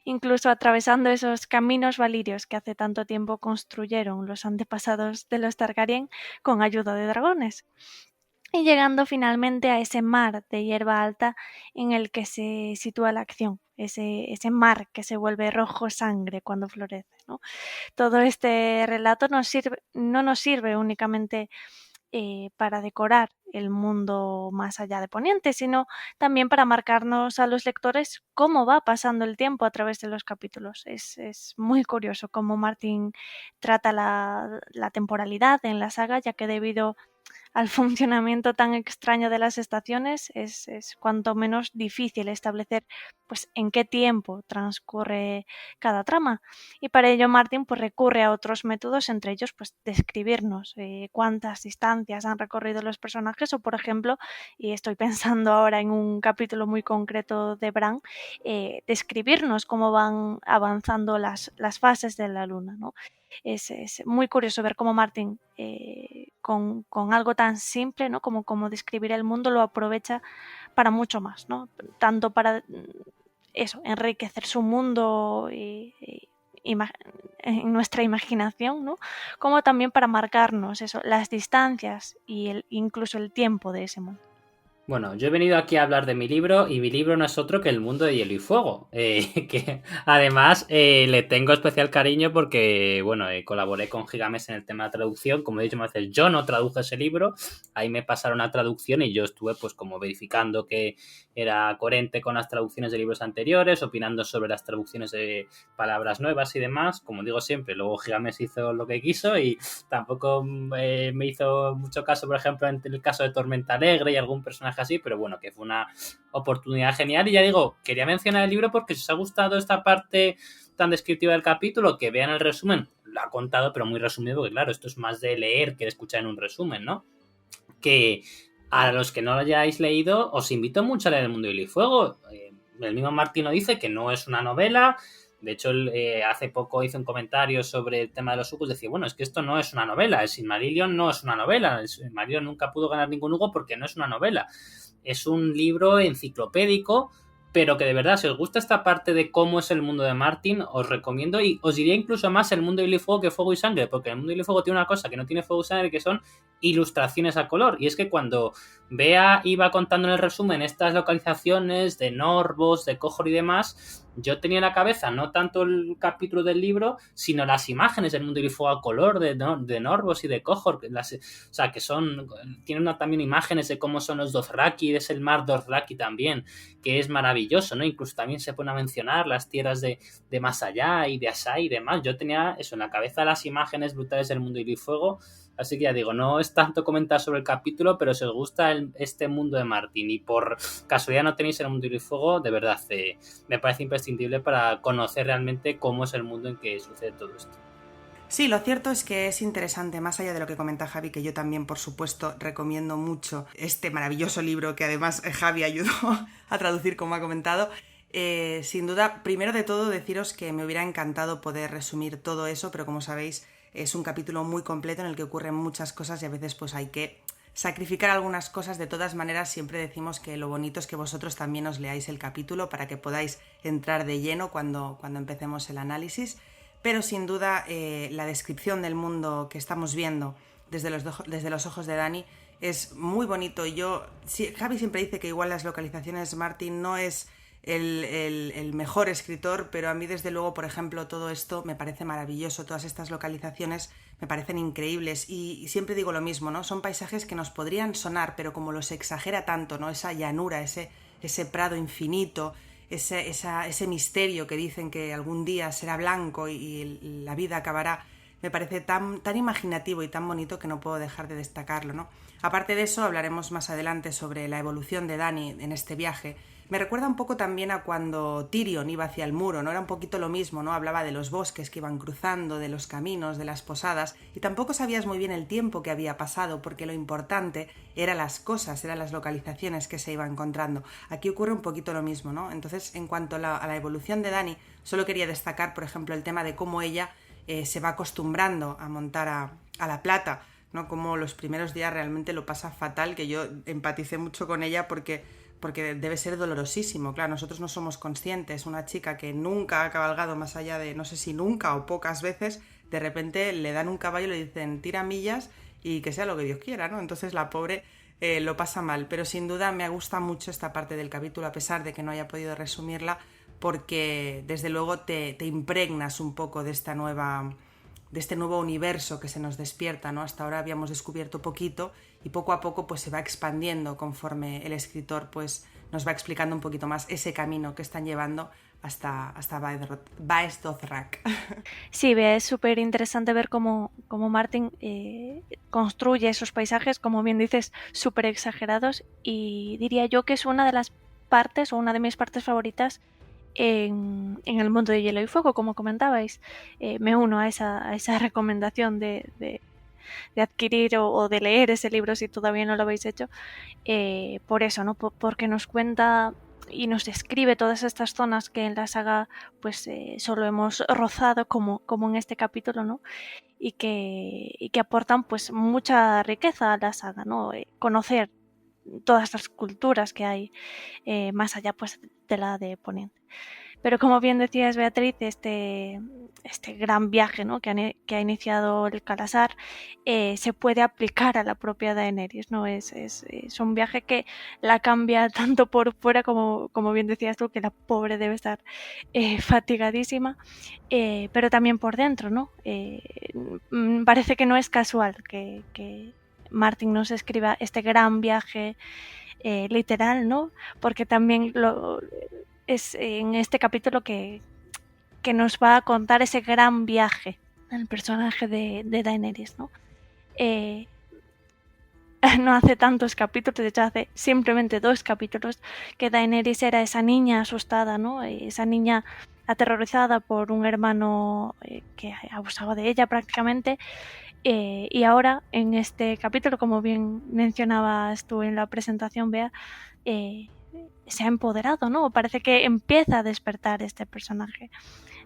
Incluso atravesando esos caminos valirios que hace tanto tiempo construyeron los antepasados de los Targaryen con ayuda de dragones. Y llegando finalmente a ese mar de hierba alta en el que se sitúa la acción, ese mar que se vuelve rojo sangre cuando florece, ¿no? Todo este relato no nos sirve únicamente para decorar el mundo más allá de Poniente, sino también para marcarnos a los lectores cómo va pasando el tiempo a través de los capítulos. Es muy curioso cómo Martin trata la temporalidad en la saga, ya que debido al funcionamiento tan extraño de las estaciones, es cuanto menos difícil establecer pues en qué tiempo transcurre cada trama. Y para ello Martin pues recurre a otros métodos, entre ellos pues describirnos cuántas distancias han recorrido los personajes, o por ejemplo, y estoy pensando ahora en un capítulo muy concreto de Bran, describirnos cómo van avanzando las fases de la luna, ¿no? Es muy curioso ver cómo Martin, con algo tan simple, ¿no? como describir el mundo, lo aprovecha para mucho más, ¿no? Tanto para eso, enriquecer su mundo en nuestra imaginación, ¿no? Como también para marcarnos eso, las distancias y incluso el tiempo de ese mundo. Bueno, yo he venido aquí a hablar de mi libro, y mi libro no es otro que El mundo de hielo y fuego, que además le tengo especial cariño porque, bueno, colaboré con Gigamesh en el tema de traducción. Como he dicho más veces, yo no traduje ese libro, ahí me pasaron a traducción y yo estuve pues como verificando que era coherente con las traducciones de libros anteriores, opinando sobre las traducciones de palabras nuevas y demás. Como digo siempre, luego Gigamesh hizo lo que quiso y tampoco me hizo mucho caso, por ejemplo, en el caso de Tormenta Alegre y algún personaje así, pero bueno, que fue una oportunidad genial. Y ya digo, quería mencionar el libro porque si os ha gustado esta parte tan descriptiva del capítulo, que vean el resumen. Lo ha contado, pero muy resumido, porque claro, esto es más de leer que de escuchar en un resumen, ¿no? Que a los que no lo hayáis leído, os invito mucho a leer El mundo de hielo y fuego. El mismo Martin lo dice, que no es una novela. De hecho, hace poco hice un comentario sobre el tema de los Hugos. Decía, bueno, es que esto no es una novela. El Silmarillion no es una novela. El Silmarillion nunca pudo ganar ningún Hugo porque no es una novela. Es un libro enciclopédico, pero que de verdad, si os gusta esta parte de cómo es el mundo de Martin, os recomiendo, y os diría incluso más El mundo de hielo y fuego que Fuego y Sangre, porque El mundo de hielo y fuego tiene una cosa que no tiene Fuego y Sangre, que son ilustraciones a color. Y es que cuando Bea iba contando en el resumen estas localizaciones de Norvos, de Qohor y demás, yo tenía en la cabeza no tanto el capítulo del libro, sino las imágenes del mundo de hielo y fuego a color de Norvos y de Qohor, o sea, que tienen también imágenes de cómo son los Dothraki, es el mar Dothraki también, que es maravilloso, ¿no? Incluso también se pone a mencionar las tierras de más allá y de Asai y demás. Yo tenía eso en la cabeza, las imágenes brutales del mundo de hielo y fuego. Así que ya digo, no es tanto comentar sobre el capítulo, pero si os gusta este mundo de Martin y por casualidad no tenéis el mundo de hielo y fuego, de verdad me parece imprescindible para conocer realmente cómo es el mundo en que sucede todo esto. Sí, lo cierto es que es interesante, más allá de lo que comenta Javi, que yo también, por supuesto, recomiendo mucho este maravilloso libro que además Javi ayudó a traducir, como ha comentado. Sin duda, primero de todo, deciros que me hubiera encantado poder resumir todo eso, pero como sabéis, es un capítulo muy completo en el que ocurren muchas cosas y a veces pues hay que sacrificar algunas cosas. De todas maneras, siempre decimos que lo bonito es que vosotros también os leáis el capítulo para que podáis entrar de lleno cuando empecemos el análisis. Pero sin duda la descripción del mundo que estamos viendo desde los ojos de Dani es muy bonito. Javi siempre dice que igual las localizaciones, Martin no es el mejor escritor, pero a mí desde luego, por ejemplo, todo esto me parece maravilloso. Todas estas localizaciones me parecen increíbles y siempre digo lo mismo, ¿no? Son paisajes que nos podrían sonar, pero como los exagera tanto, ¿no? Esa llanura, ese prado infinito, ese misterio que dicen que algún día será blanco y la vida acabará, me parece tan imaginativo y tan bonito que no puedo dejar de destacarlo, ¿no? Aparte de eso, hablaremos más adelante sobre la evolución de Dani en este viaje. Me recuerda un poco también a cuando Tyrion iba hacia el muro, ¿no? Era un poquito lo mismo, ¿no? Hablaba de los bosques que iban cruzando, de los caminos, de las posadas, y tampoco sabías muy bien el tiempo que había pasado, porque lo importante eran las cosas, eran las localizaciones que se iba encontrando. Aquí ocurre un poquito lo mismo, ¿no? Entonces, en cuanto a la evolución de Dani, solo quería destacar, por ejemplo, el tema de cómo ella se va acostumbrando a montar a la plata, ¿no? Como los primeros días realmente lo pasa fatal, que yo empaticé mucho con ella porque debe ser dolorosísimo. Claro, nosotros no somos conscientes. Una chica que nunca ha cabalgado más allá de, no sé si nunca o pocas veces, de repente le dan un caballo y le dicen tira millas y que sea lo que Dios quiera, ¿no? Entonces la pobre lo pasa mal. Pero sin duda me gusta mucho esta parte del capítulo, a pesar de que no haya podido resumirla, porque desde luego te impregnas un poco de este nuevo universo que se nos despierta, ¿no? Hasta ahora habíamos descubierto poquito y poco a poco pues se va expandiendo conforme el escritor pues nos va explicando un poquito más ese camino que están llevando hasta Baes Dothrak. Sí, es súper interesante ver cómo Martin construye esos paisajes, como bien dices, súper exagerados, y diría yo que es una de las partes, o una de mis partes favoritas en el mundo de Hielo y Fuego, como comentabais. Me uno a esa recomendación de adquirir o de leer ese libro si todavía no lo habéis hecho, por eso, ¿no? Porque nos cuenta y nos describe todas estas zonas que en la saga pues solo hemos rozado, como en este capítulo, ¿no? Y que aportan pues mucha riqueza a la saga, ¿no? Conocer todas las culturas que hay más allá pues de la de Poniente. Pero como bien decías, Beatriz, este gran viaje, ¿no? que ha iniciado el Calasar se puede aplicar a la propia Daenerys, ¿no? Es un viaje que la cambia tanto por fuera como bien decías tú, que la pobre debe estar fatigadísima, pero también por dentro, ¿no? Parece que no es casual que Martin nos escriba este gran viaje literal, ¿no? Porque también es en este capítulo que nos va a contar ese gran viaje al personaje de Daenerys, ¿no? No hace tantos capítulos, de hecho hace simplemente 2 capítulos, que Daenerys era esa niña asustada, ¿no? Esa niña aterrorizada por un hermano que abusaba de ella prácticamente, y ahora en este capítulo, como bien mencionabas tú en la presentación, Bea, se ha empoderado, ¿no? Parece que empieza a despertar este personaje.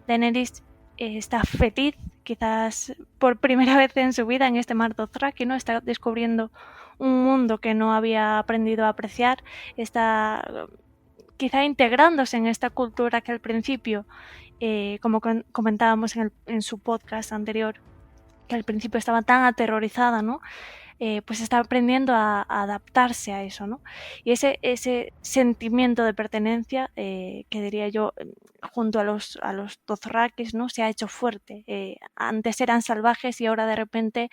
Daenerys está feliz, quizás por primera vez en su vida en este Mar Dothraki, ¿no? Está descubriendo un mundo que no había aprendido a apreciar, está quizá integrándose en esta cultura que al principio, como comentábamos en su podcast anterior, que al principio estaba tan aterrorizada, ¿no? Pues está aprendiendo a adaptarse a eso, ¿no? Y ese sentimiento de pertenencia, que diría yo, junto a los Dothrakis, ¿no? Se ha hecho fuerte. Antes eran salvajes y ahora de repente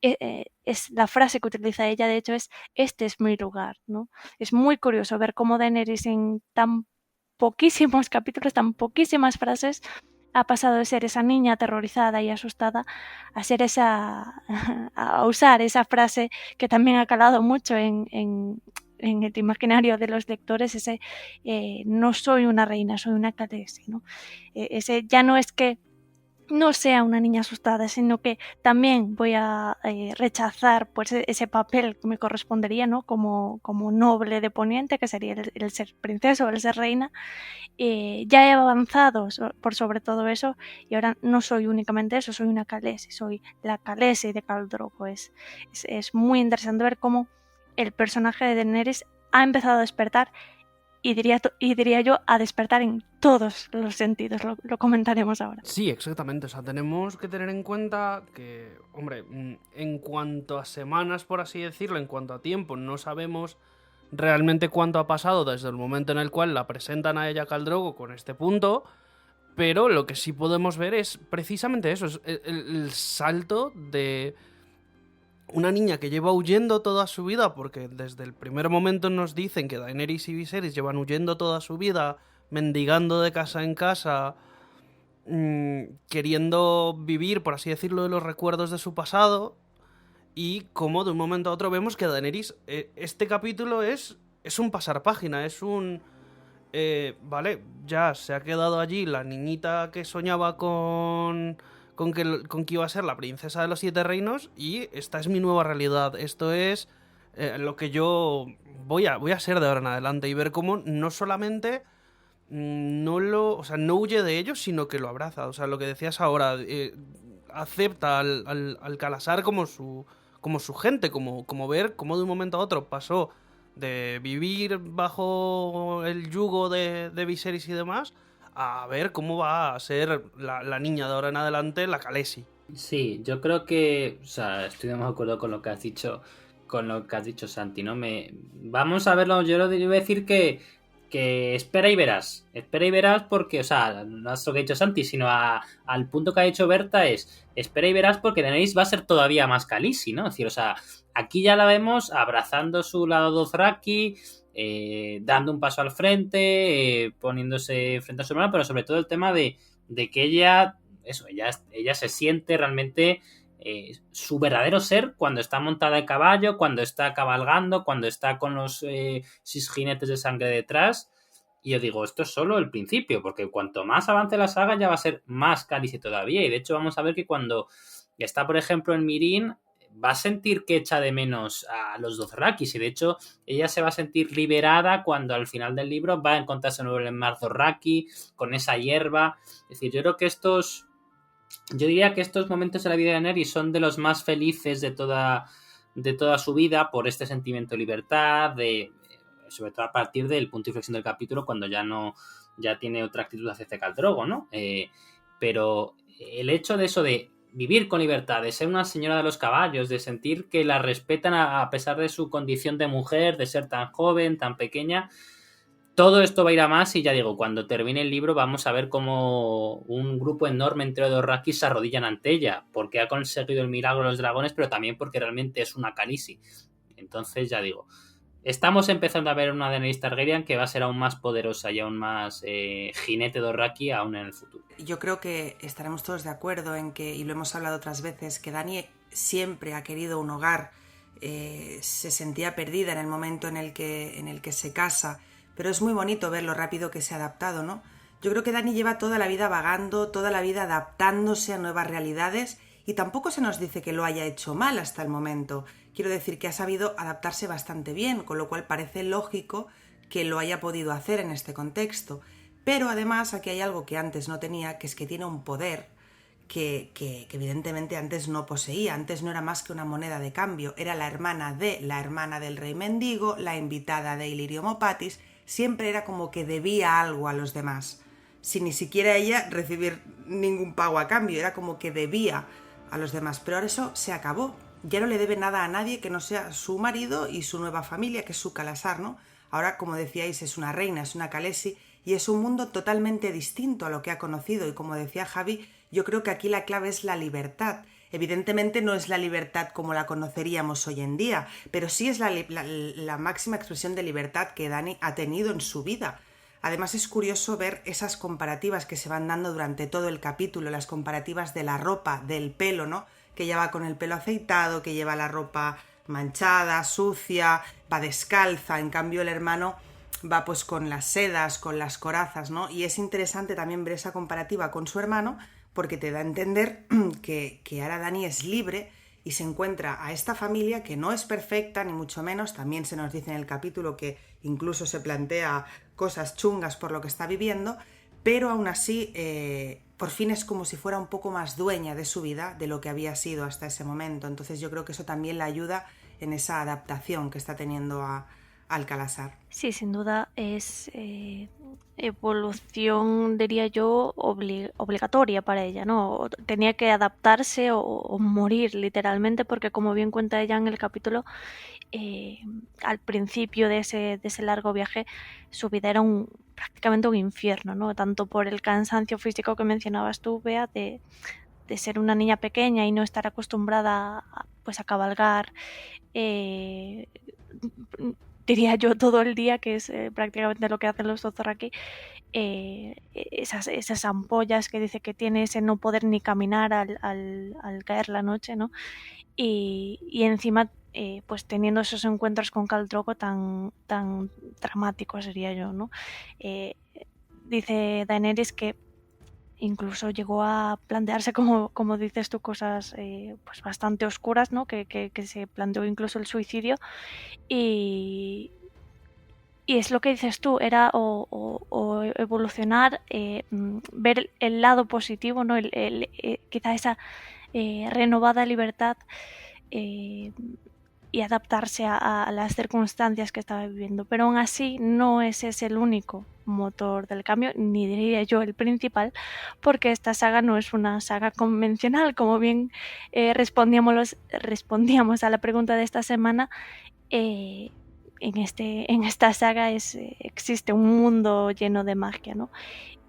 es la frase que utiliza ella, de hecho, es "este es mi lugar", ¿no? Es muy curioso ver cómo Daenerys en tan poquísimos capítulos, tan poquísimas frases, ha pasado de ser esa niña aterrorizada y asustada a ser a usar esa frase que también ha calado mucho en el imaginario de los lectores, ese no soy una reina, soy una Khaleesi, ¿no? Ese ya no es que no sea una niña asustada, sino que también voy a rechazar pues ese papel que me correspondería, ¿no? Como noble de Poniente, que sería el ser princesa o el ser reina. Ya he avanzado por sobre todo eso, y ahora no soy únicamente eso, soy una Khaleesi, soy la Khaleesi de Khal Drogo. Es muy interesante ver cómo el personaje de Daenerys ha empezado a despertar, y diría yo a despertar en todos los sentidos. Lo comentaremos ahora. Sí, exactamente. O sea, tenemos que tener en cuenta que, hombre, en cuanto a semanas, por así decirlo, en cuanto a tiempo, no sabemos realmente cuánto ha pasado desde el momento en el cual la presentan a ella Khal Drogo con este punto, pero lo que sí podemos ver es precisamente eso, es el salto de una niña que lleva huyendo toda su vida, porque desde el primer momento nos dicen que Daenerys y Viserys llevan huyendo toda su vida, mendigando de casa en casa, queriendo vivir, por así decirlo, de los recuerdos de su pasado, y como de un momento a otro vemos que Daenerys, este capítulo es un pasar página, es un... vale, ya se ha quedado allí la niñita que soñaba con que iba a ser la princesa de los 7 reinos, y esta es mi nueva realidad, esto es lo que yo voy a ser de ahora en adelante, y ver cómo no solamente no huye de ello, sino que lo abraza. O sea, lo que decías ahora, acepta al Calasar como su gente, como ver cómo de un momento a otro pasó de vivir bajo el yugo de Viserys y demás, a ver cómo va a ser la niña de ahora en adelante, la Khaleesi. Sí, yo creo que, o sea, estoy de acuerdo con lo que has dicho, Santi, ¿no? Vamos a verlo. Yo le voy a decir que espera y verás porque, o sea, no es lo que ha dicho Santi, sino al punto que ha dicho Berta es espera y verás, porque Daenerys va a ser todavía más Khaleesi, ¿no? Es decir, o sea, aquí ya la vemos abrazando su lado Dothraki, dando un paso al frente, poniéndose frente a su hermano, pero sobre todo el tema de que ella se siente realmente su verdadero ser cuando está montada de caballo, cuando está cabalgando, cuando está con los 6 jinetes de sangre detrás. Y yo digo, esto es solo el principio, porque cuanto más avance la saga ya va a ser más Khaleesi todavía. Y de hecho vamos a ver que cuando está, por ejemplo, en Meereen, va a sentir que echa de menos a los Dothrakis. Y de hecho ella se va a sentir liberada cuando al final del libro va a encontrarse de nuevo en el Mar Dothraki, con esa hierba. Es decir, yo diría que estos momentos de la vida de Daenerys son de los más felices de toda su vida, por este sentimiento de libertad, sobre todo a partir del punto de inflexión del capítulo, cuando ya tiene otra actitud hacia Khal Drogo, ¿no? Pero el hecho de eso, de vivir con libertad, de ser una señora de los caballos, de sentir que la respetan a pesar de su condición de mujer, de ser tan joven, tan pequeña, todo esto va a ir a más. Y ya digo, cuando termine el libro vamos a ver cómo un grupo enorme entre Dothraki se arrodillan ante ella, porque ha conseguido el milagro de los dragones, pero también porque realmente es una Khaleesi. Entonces, ya digo, estamos empezando a ver una Daenerys Targaryen que va a ser aún más poderosa y aún más jinete Dothraki aún en el futuro. Yo creo que estaremos todos de acuerdo en que, y lo hemos hablado otras veces, que Dany siempre ha querido un hogar, se sentía perdida en el momento en el que se casa, pero es muy bonito ver lo rápido que se ha adaptado, ¿no? Yo creo que Dany lleva toda la vida vagando, toda la vida adaptándose a nuevas realidades, y tampoco se nos dice que lo haya hecho mal hasta el momento. Quiero decir que ha sabido adaptarse bastante bien, con lo cual parece lógico que lo haya podido hacer en este contexto. Pero además aquí hay algo que antes no tenía, que es que tiene un poder que evidentemente antes no poseía. Antes no era más que una moneda de cambio. Era la hermana del rey mendigo, la invitada de Illyrio Mopatis. Siempre era como que debía algo a los demás, sin ni siquiera ella recibir ningún pago a cambio. Era como que debía a los demás. Pero ahora eso se acabó. Ya no le debe nada a nadie que no sea su marido y su nueva familia, que es su Khalasar, ¿no? Ahora, como decíais, es una reina, es una Khaleesi, y es un mundo totalmente distinto a lo que ha conocido. Y como decía Javi, yo creo que aquí la clave es la libertad. Evidentemente no es la libertad como la conoceríamos hoy en día, pero sí es la máxima expresión de libertad que Dany ha tenido en su vida. Además es curioso ver esas comparativas que se van dando durante todo el capítulo, las comparativas de la ropa, del pelo, ¿no? Que ella va con el pelo aceitado, que lleva la ropa manchada, sucia, va descalza. En cambio el hermano va pues con las sedas, con las corazas, ¿no? Y es interesante también ver esa comparativa con su hermano, porque te da a entender que ahora Dany es libre y se encuentra a esta familia que no es perfecta, ni mucho menos. También se nos dice en el capítulo que incluso se plantea cosas chungas por lo que está viviendo, pero aún así por fin es como si fuera un poco más dueña de su vida de lo que había sido hasta ese momento. Entonces yo creo que eso también la ayuda en esa adaptación que está teniendo al Khalasar. Sí, sin duda es evolución, diría yo, obligatoria para ella, ¿no? Tenía que adaptarse o morir literalmente, porque como bien cuenta ella en el capítulo, al principio de ese largo viaje su vida era prácticamente un infierno, ¿no? Tanto por el cansancio físico que mencionabas tú, Bea, de ser una niña pequeña y no estar acostumbrada a cabalgar, diría yo, todo el día, que es prácticamente lo que hacen los Dothraki. Esas ampollas que dice que tiene, ese no poder ni caminar al caer la noche, ¿no? Y encima pues teniendo esos encuentros con Khal Drogo tan dramáticos, diría yo, ¿no? Dice Daenerys que incluso llegó a plantearse, como dices tú, cosas pues bastante oscuras, ¿no? Que se planteó incluso el suicidio, y es lo que dices tú, era o evolucionar, ver el lado positivo, ¿no? Quizá esa renovada libertad, y adaptarse a las circunstancias que estaba viviendo. Pero aún así no ese es el único motor del cambio, ni diría yo el principal, porque esta saga no es una saga convencional. Como bien respondíamos a la pregunta de esta semana, en esta saga existe un mundo lleno de magia, ¿no?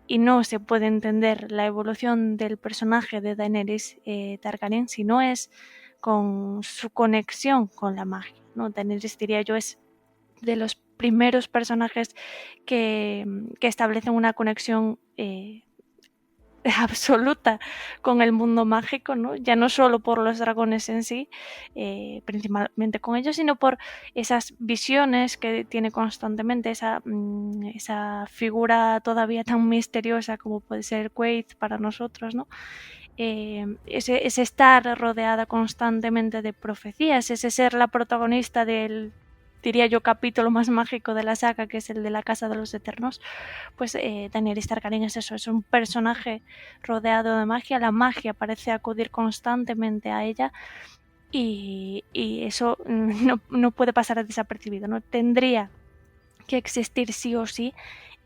Y no se puede entender la evolución del personaje de Daenerys Targaryen si no es con su conexión con la magia, ¿no? Daenerys, diría yo, es de los primeros personajes que establecen una conexión absoluta con el mundo mágico, ¿no? Ya no solo por los dragones en sí, principalmente con ellos, sino por esas visiones que tiene constantemente, esa figura todavía tan misteriosa como puede ser Quaid para nosotros, ¿no? Ese estar rodeada constantemente de profecías, ese ser la protagonista del, diría yo, capítulo más mágico de la saga, que es el de la Casa de los Eternos, pues Daenerys Targaryen es eso, es un personaje rodeado de magia, la magia parece acudir constantemente a ella y eso no puede pasar desapercibido, ¿no? Tendría que existir sí o sí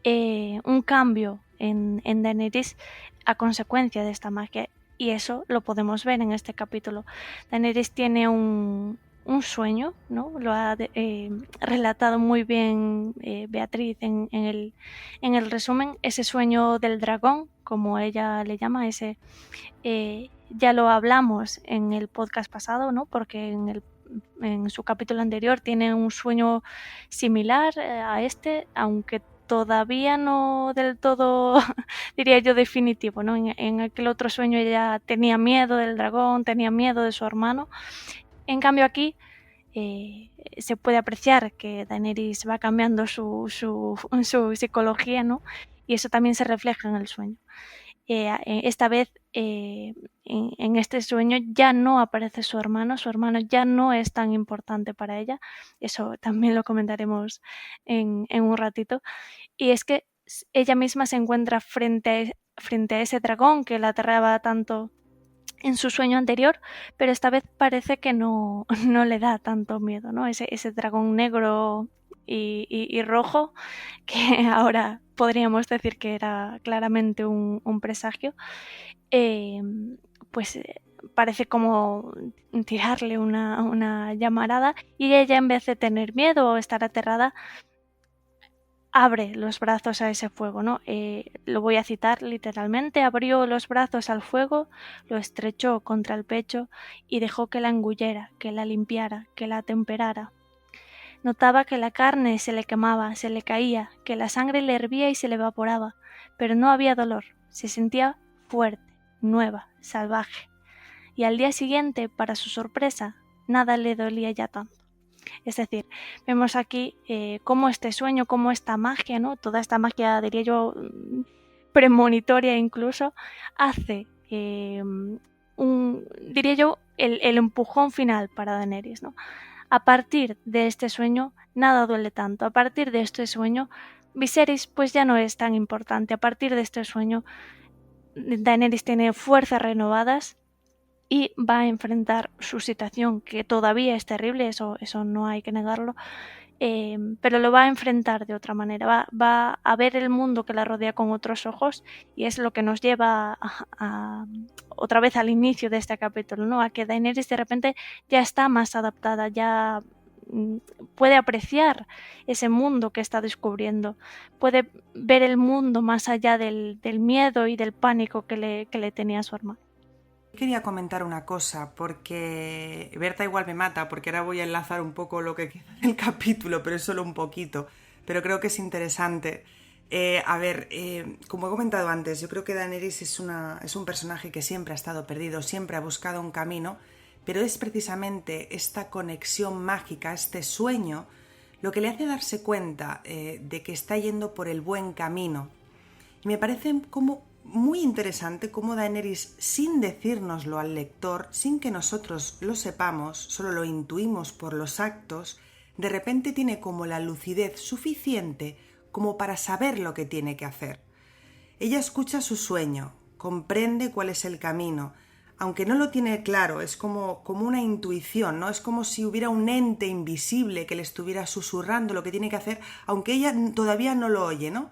un cambio en Daenerys a consecuencia de esta magia, y eso lo podemos ver en este capítulo. Daenerys tiene un sueño, ¿no? Lo ha relatado muy bien Beatriz en el resumen, ese sueño del dragón, como ella le llama, ese ya lo hablamos en el podcast pasado, ¿no? Porque en su capítulo anterior tiene un sueño similar a este, aunque todavía no del todo, diría yo, definitivo, ¿no? En aquel otro sueño ella tenía miedo del dragón, tenía miedo de su hermano. En cambio aquí se puede apreciar que Daenerys va cambiando su psicología, ¿no? Y eso también se refleja en el sueño. Esta vez en este sueño ya no aparece su hermano ya no es tan importante para ella, eso también lo comentaremos en un ratito, y es que ella misma se encuentra frente a ese dragón que la aterraba tanto en su sueño anterior, pero esta vez parece que no le da tanto miedo, ¿no? Ese dragón negro y rojo, que ahora podríamos decir que era claramente un presagio, pues parece como tirarle una llamarada, y ella, en vez de tener miedo o estar aterrada, abre los brazos a ese fuego, ¿no? Lo voy a citar literalmente: abrió los brazos al fuego, lo estrechó contra el pecho y dejó que la engullera, que la limpiara, que la temperara. Notaba que la carne se le quemaba, se le caía, que la sangre le hervía y se le evaporaba, pero no había dolor, se sentía fuerte, nueva, salvaje. Y al día siguiente, para su sorpresa, nada le dolía ya tanto. Es decir, vemos aquí cómo este sueño, cómo esta magia, ¿no? Toda esta magia, diría yo, premonitoria incluso, hace, diría yo, el empujón final para Daenerys, ¿no? A partir de este sueño, nada duele tanto. A partir de este sueño, Viserys pues ya no es tan importante. A partir de este sueño, Daenerys tiene fuerzas renovadas y va a enfrentar su situación, que todavía es terrible, eso no hay que negarlo, pero lo va a enfrentar de otra manera, va a ver el mundo que la rodea con otros ojos, y es lo que nos lleva a otra vez al inicio de este capítulo, ¿no? A que Daenerys de repente ya está más adaptada, ya puede apreciar ese mundo que está descubriendo, puede ver el mundo más allá del miedo y del pánico que le tenía a su hermano. Quería comentar una cosa, porque Berta igual me mata, porque ahora voy a enlazar un poco lo que queda del capítulo, pero es solo un poquito, pero creo que es interesante. Como he comentado antes, yo creo que Daenerys es un personaje que siempre ha estado perdido, siempre ha buscado un camino, pero es precisamente esta conexión mágica, este sueño, lo que le hace darse cuenta de que está yendo por el buen camino. Y me parece como muy interesante cómo Daenerys, sin decírnoslo al lector, sin que nosotros lo sepamos, solo lo intuimos por los actos, de repente tiene como la lucidez suficiente como para saber lo que tiene que hacer. Ella escucha su sueño, comprende cuál es el camino, aunque no lo tiene claro, es como una intuición, ¿no? Es como si hubiera un ente invisible que le estuviera susurrando lo que tiene que hacer, aunque ella todavía no lo oye, ¿no?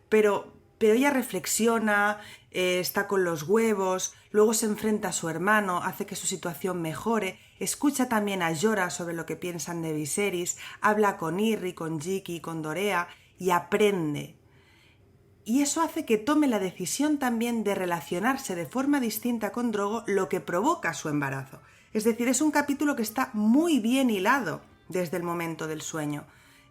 Pero ella reflexiona, está con los huevos, luego se enfrenta a su hermano, hace que su situación mejore, escucha también a Jorah sobre lo que piensan de Viserys, habla con Irri, con Jiki, con Dorea y aprende. Y eso hace que tome la decisión también de relacionarse de forma distinta con Drogo, lo que provoca su embarazo. Es decir, es un capítulo que está muy bien hilado desde el momento del sueño.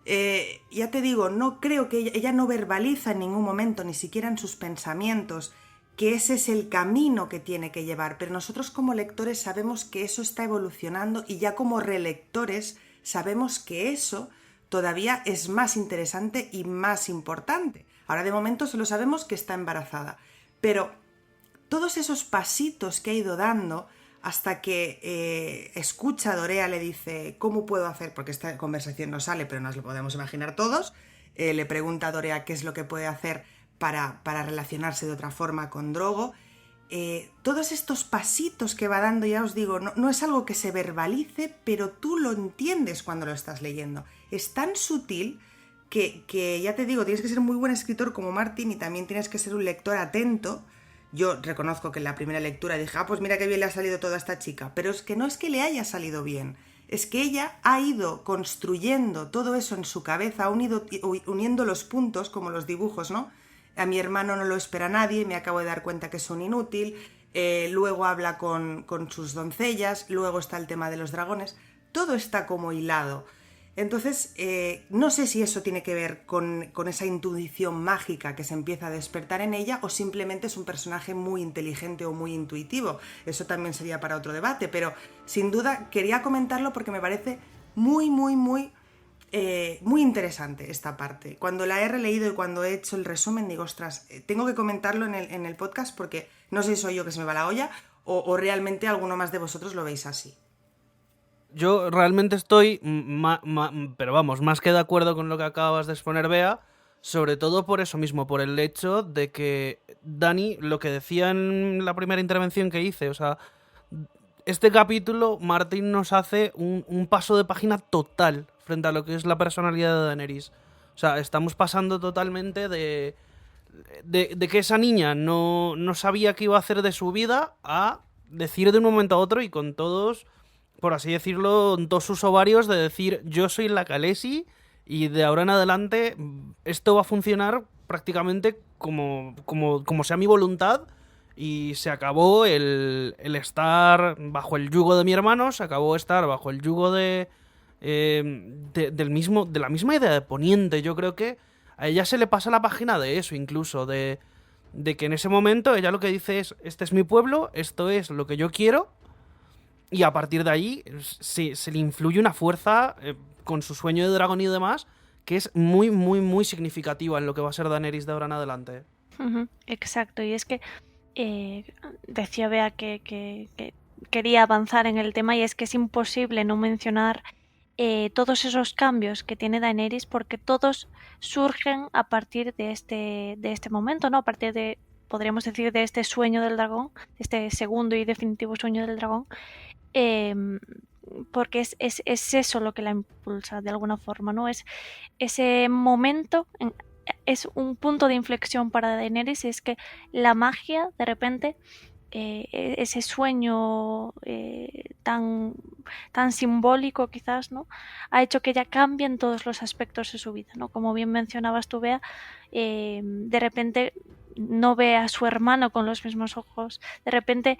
ya te digo, no creo que ella no verbaliza en ningún momento, ni siquiera en sus pensamientos, que ese es el camino que tiene que llevar, pero nosotros como lectores sabemos que eso está evolucionando y ya como relectores sabemos que eso todavía es más interesante y más importante. Ahora de momento solo sabemos que está embarazada, pero todos esos pasitos que ha ido dando hasta que escucha a Dorea, le dice, ¿cómo puedo hacer? Porque esta conversación no sale, pero nos lo podemos imaginar todos. Le pregunta a Dorea qué es lo que puede hacer para relacionarse de otra forma con Drogo. Todos estos pasitos que va dando, ya os digo, no es algo que se verbalice, pero tú lo entiendes cuando lo estás leyendo. Es tan sutil que ya te digo, tienes que ser muy buen escritor como Martin y también tienes que ser un lector atento. Yo reconozco que en la primera lectura dije, pues mira qué bien le ha salido toda esta chica, pero es que no es que le haya salido bien, es que ella ha ido construyendo todo eso en su cabeza, ha ido uniendo los puntos como los dibujos, ¿no? A mi hermano no lo espera nadie, me acabo de dar cuenta que es un inútil, luego habla con sus doncellas, luego está el tema de los dragones, todo está como hilado. Entonces, no sé si eso tiene que ver con esa intuición mágica que se empieza a despertar en ella o simplemente es un personaje muy inteligente o muy intuitivo. Eso también sería para otro debate, pero sin duda quería comentarlo porque me parece muy interesante esta parte. Cuando la he releído y cuando he hecho el resumen digo, ostras, tengo que comentarlo en el podcast porque no sé si soy yo que se me va la olla o realmente alguno más de vosotros lo veis así. Yo realmente estoy, pero vamos, más que de acuerdo con lo que acabas de exponer, Bea, sobre todo por eso mismo, por el hecho de que Dani, lo que decía en la primera intervención que hice, o sea, este capítulo, Martin nos hace un paso de página total frente a lo que es la personalidad de Daenerys. O sea, estamos pasando totalmente de que esa niña no sabía qué iba a hacer de su vida a decir de un momento a otro y con todos, por así decirlo, todos sus ovarios de decir yo soy la Khaleesi y de ahora en adelante esto va a funcionar prácticamente como sea mi voluntad y se acabó el estar bajo el yugo de mi hermano, se acabó estar bajo el yugo de la misma idea de Poniente. Yo creo que a ella se le pasa la página de eso incluso, de que en ese momento ella lo que dice es este es mi pueblo, esto es lo que yo quiero. Y a partir de ahí se le influye una fuerza con su sueño de dragón y demás que es muy significativa en lo que va a ser Daenerys de ahora en adelante. Exacto, y es que decía Bea que quería avanzar en el tema y es que es imposible no mencionar todos esos cambios que tiene Daenerys porque todos surgen a partir de este momento, ¿no? A partir de, podríamos decir, de este sueño del dragón, este segundo y definitivo sueño del dragón. Porque es eso lo que la impulsa de alguna forma, ¿no? Es ese momento, es un punto de inflexión para Daenerys, es que la magia de repente, ese sueño tan simbólico quizás, ¿no? Ha hecho que ella cambie en todos los aspectos de su vida, ¿no? Como bien mencionabas tú, Bea, de repente no ve a su hermano con los mismos ojos, de repente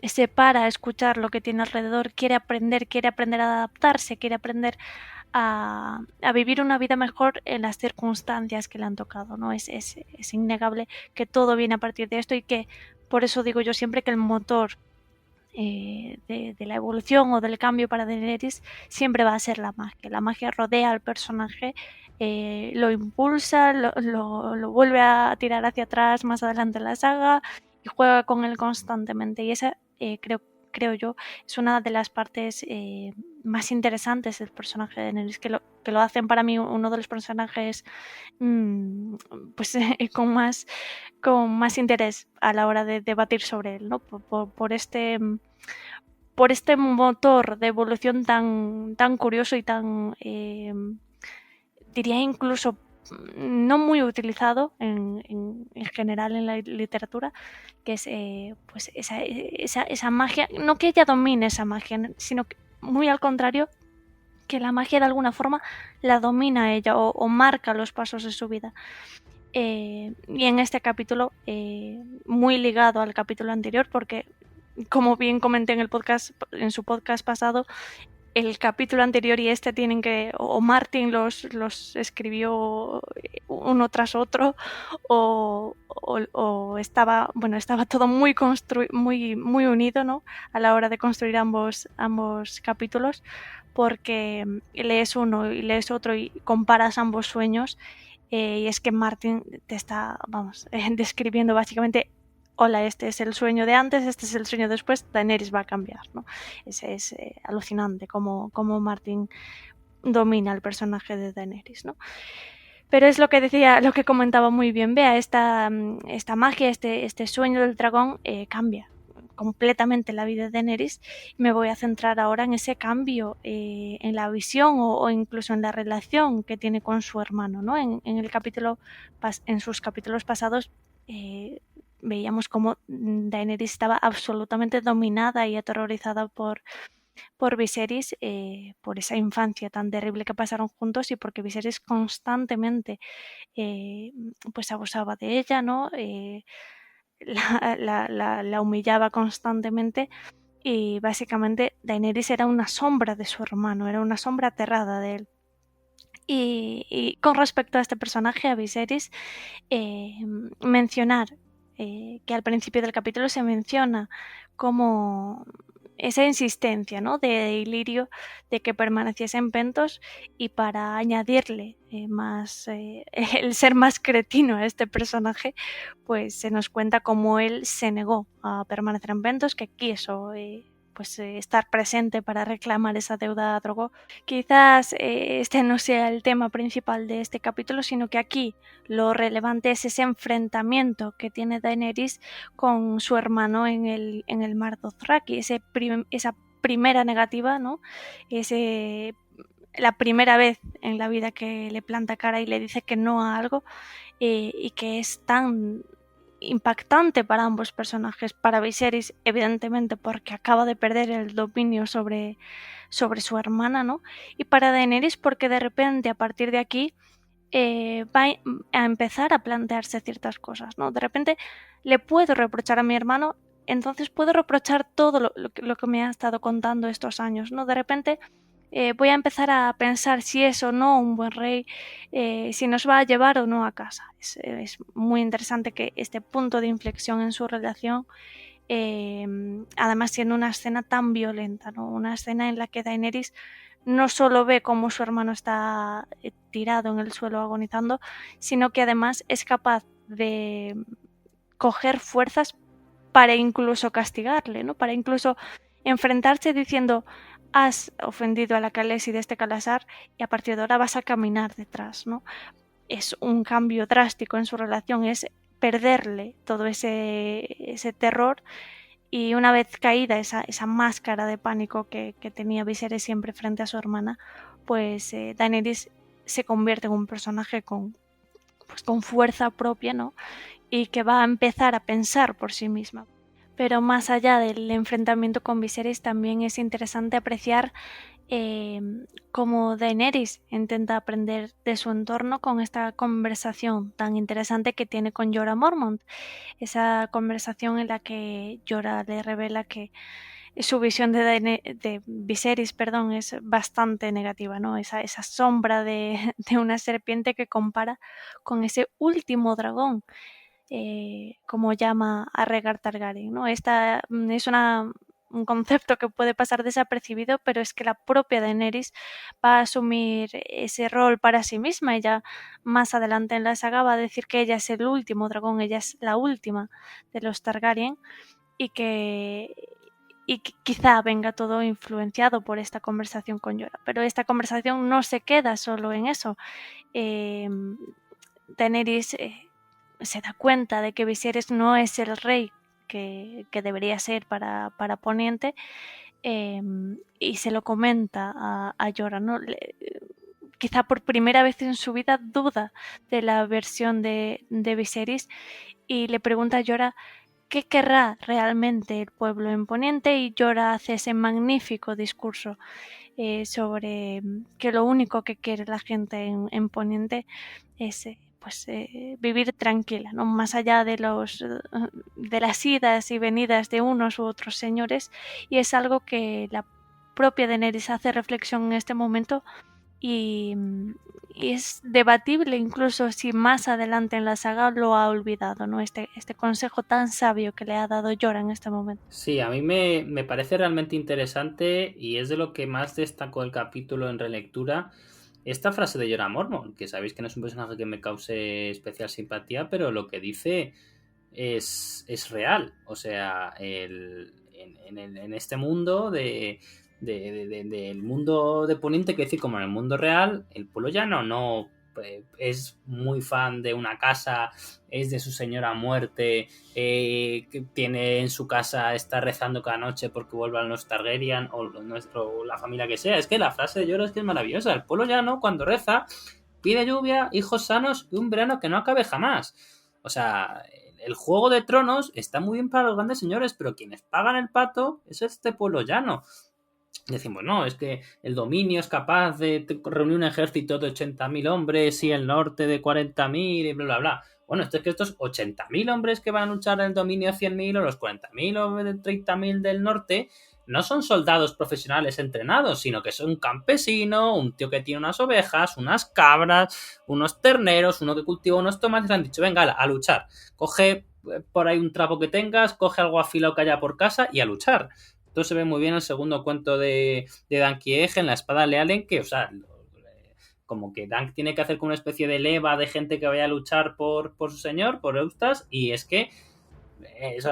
se para a escuchar lo que tiene alrededor, quiere aprender a adaptarse, quiere aprender a vivir una vida mejor en las circunstancias que le han tocado, ¿no? Es innegable que todo viene a partir de esto y que por eso digo yo siempre que el motor de la evolución o del cambio para Daenerys siempre va a ser la magia. La magia rodea al personaje, lo impulsa, lo vuelve a tirar hacia atrás más adelante en la saga y juega con él constantemente y esa creo yo es una de las partes más interesantes del personaje de Daenerys que lo hacen para mí uno de los personajes pues con más interés a la hora de debatir sobre él, ¿no? Por este motor de evolución tan curioso y tan diría incluso no muy utilizado en general en la literatura, que es pues esa magia, no que ella domine esa magia, sino que muy al contrario, que la magia de alguna forma la domina ella o marca los pasos de su vida. Y en este capítulo, muy ligado al capítulo anterior, porque como bien comenté en su podcast pasado, el capítulo anterior y este tienen que, o Martin los escribió uno tras otro, o estaba todo muy muy unido, ¿no? A la hora de construir ambos capítulos, porque lees uno y lees otro y comparas ambos sueños, y es que Martin te está, describiendo básicamente: hola, este es el sueño de antes, este es el sueño después, Daenerys va a cambiar, ¿no? Es alucinante cómo Martin domina el personaje de Daenerys, ¿no? Pero es lo que decía, lo que comentaba muy bien Bea, esta magia, este sueño del dragón cambia completamente la vida de Daenerys. Me voy a centrar ahora en ese cambio, en la visión o incluso en la relación que tiene con su hermano, ¿no? En sus capítulos pasados veíamos cómo Daenerys estaba absolutamente dominada y aterrorizada por Viserys, por esa infancia tan terrible que pasaron juntos y porque Viserys constantemente pues abusaba de ella, ¿no? La humillaba constantemente, y básicamente Daenerys era una sombra de su hermano, era una sombra aterrada de él. Y con respecto a este personaje, a Viserys, mencionar que al principio del capítulo se menciona como esa insistencia, ¿no?, de Ilirio de que permaneciese en Pentos, y para añadirle el ser más cretino a este personaje, pues se nos cuenta cómo él se negó a permanecer en Pentos, que quiso estar presente para reclamar esa deuda a Drogo. Quizás este no sea el tema principal de este capítulo, sino que aquí lo relevante es ese enfrentamiento que tiene Daenerys con su hermano en el Mar Dothraki, esa primera negativa, ¿no? La primera vez en la vida que le planta cara y le dice que no a algo, y que es tan impactante para ambos personajes. Para Viserys, evidentemente, porque acaba de perder el dominio sobre su hermana, ¿no? Y para Daenerys, porque de repente, a partir de aquí, va a empezar a plantearse ciertas cosas, ¿no? De repente, le puedo reprochar a mi hermano, entonces puedo reprochar todo lo que me ha estado contando estos años, ¿no? De repente voy a empezar a pensar si es o no un buen rey, si nos va a llevar o no a casa. Es muy interesante que este punto de inflexión en su relación, además siendo una escena tan violenta, ¿no? Una escena en la que Daenerys no solo ve cómo su hermano está tirado en el suelo agonizando, sino que además es capaz de coger fuerzas para incluso castigarle, ¿no? Para incluso enfrentarse diciendo: has ofendido a la Khaleesi de este Calasar y a partir de ahora vas a caminar detrás, ¿no? Es un cambio drástico en su relación, es perderle todo ese terror, y una vez caída esa máscara de pánico que tenía Viserys siempre frente a su hermana, pues Daenerys se convierte en un personaje con fuerza propia, ¿no? Y que va a empezar a pensar por sí misma. Pero más allá del enfrentamiento con Viserys, también es interesante apreciar cómo Daenerys intenta aprender de su entorno con esta conversación tan interesante que tiene con Jorah Mormont. Esa conversación en la que Jorah le revela que su visión de Viserys, es bastante negativa, ¿no? Esa sombra de una serpiente que compara con ese último dragón, como llama a Rhaegar Targaryen, ¿no? Esta es un concepto que puede pasar desapercibido, pero es que la propia Daenerys va a asumir ese rol para sí misma. Ella más adelante en la saga va a decir que ella es el último dragón, ella es la última de los Targaryen, y que quizá venga todo influenciado por esta conversación con Jorah. Pero esta conversación no se queda solo en eso. Daenerys se da cuenta de que Viserys no es el rey que debería ser para Poniente, y se lo comenta a Jorah, ¿no? Quizá por primera vez en su vida duda de la versión de Viserys, y le pregunta a Jorah qué querrá realmente el pueblo en Poniente, y Jorah hace ese magnífico discurso sobre que lo único que quiere la gente en Poniente es vivir tranquila, ¿no? Más allá de las idas y venidas de unos u otros señores, y es algo que la propia Daenerys hace reflexión en este momento y es debatible incluso si más adelante en la saga lo ha olvidado, ¿no? Este consejo tan sabio que le ha dado Jorah en este momento. Sí, a mí me parece realmente interesante y es de lo que más destacó el capítulo en relectura. Esta frase de Jorah Mormont, que sabéis que no es un personaje que me cause especial simpatía, pero lo que dice es real. O sea, en este mundo del mundo de Poniente, que decir, como en el mundo real, el pueblo llano no es muy fan de una casa, es de su señora muerte, que tiene en su casa, está rezando cada noche porque vuelvan los Targaryen o la familia que sea. Es que la frase de Jorah es que es maravillosa. El pueblo llano, cuando reza, pide lluvia, hijos sanos y un verano que no acabe jamás. O sea, el Juego de Tronos está muy bien para los grandes señores, pero quienes pagan el pato es este pueblo llano. Decimos, no, es que el dominio es capaz de reunir un ejército de 80.000 hombres y el norte de 40.000 y bla, bla, bla. Bueno, esto es que estos 80.000 hombres que van a luchar en el dominio de 100.000 o los 40.000 o de 30.000 del norte no son soldados profesionales entrenados, sino que son un campesino, un tío que tiene unas ovejas, unas cabras, unos terneros, uno que cultiva unos tomates y le han dicho, venga, a luchar. Coge por ahí un trapo que tengas, coge algo afilado que haya por casa y a luchar. Esto se ve muy bien en el segundo cuento de Dan Kieg, en La espada Lealen, que, o sea, como que Dan tiene que hacer como una especie de leva de gente que vaya a luchar por su señor, por Eustas, y es que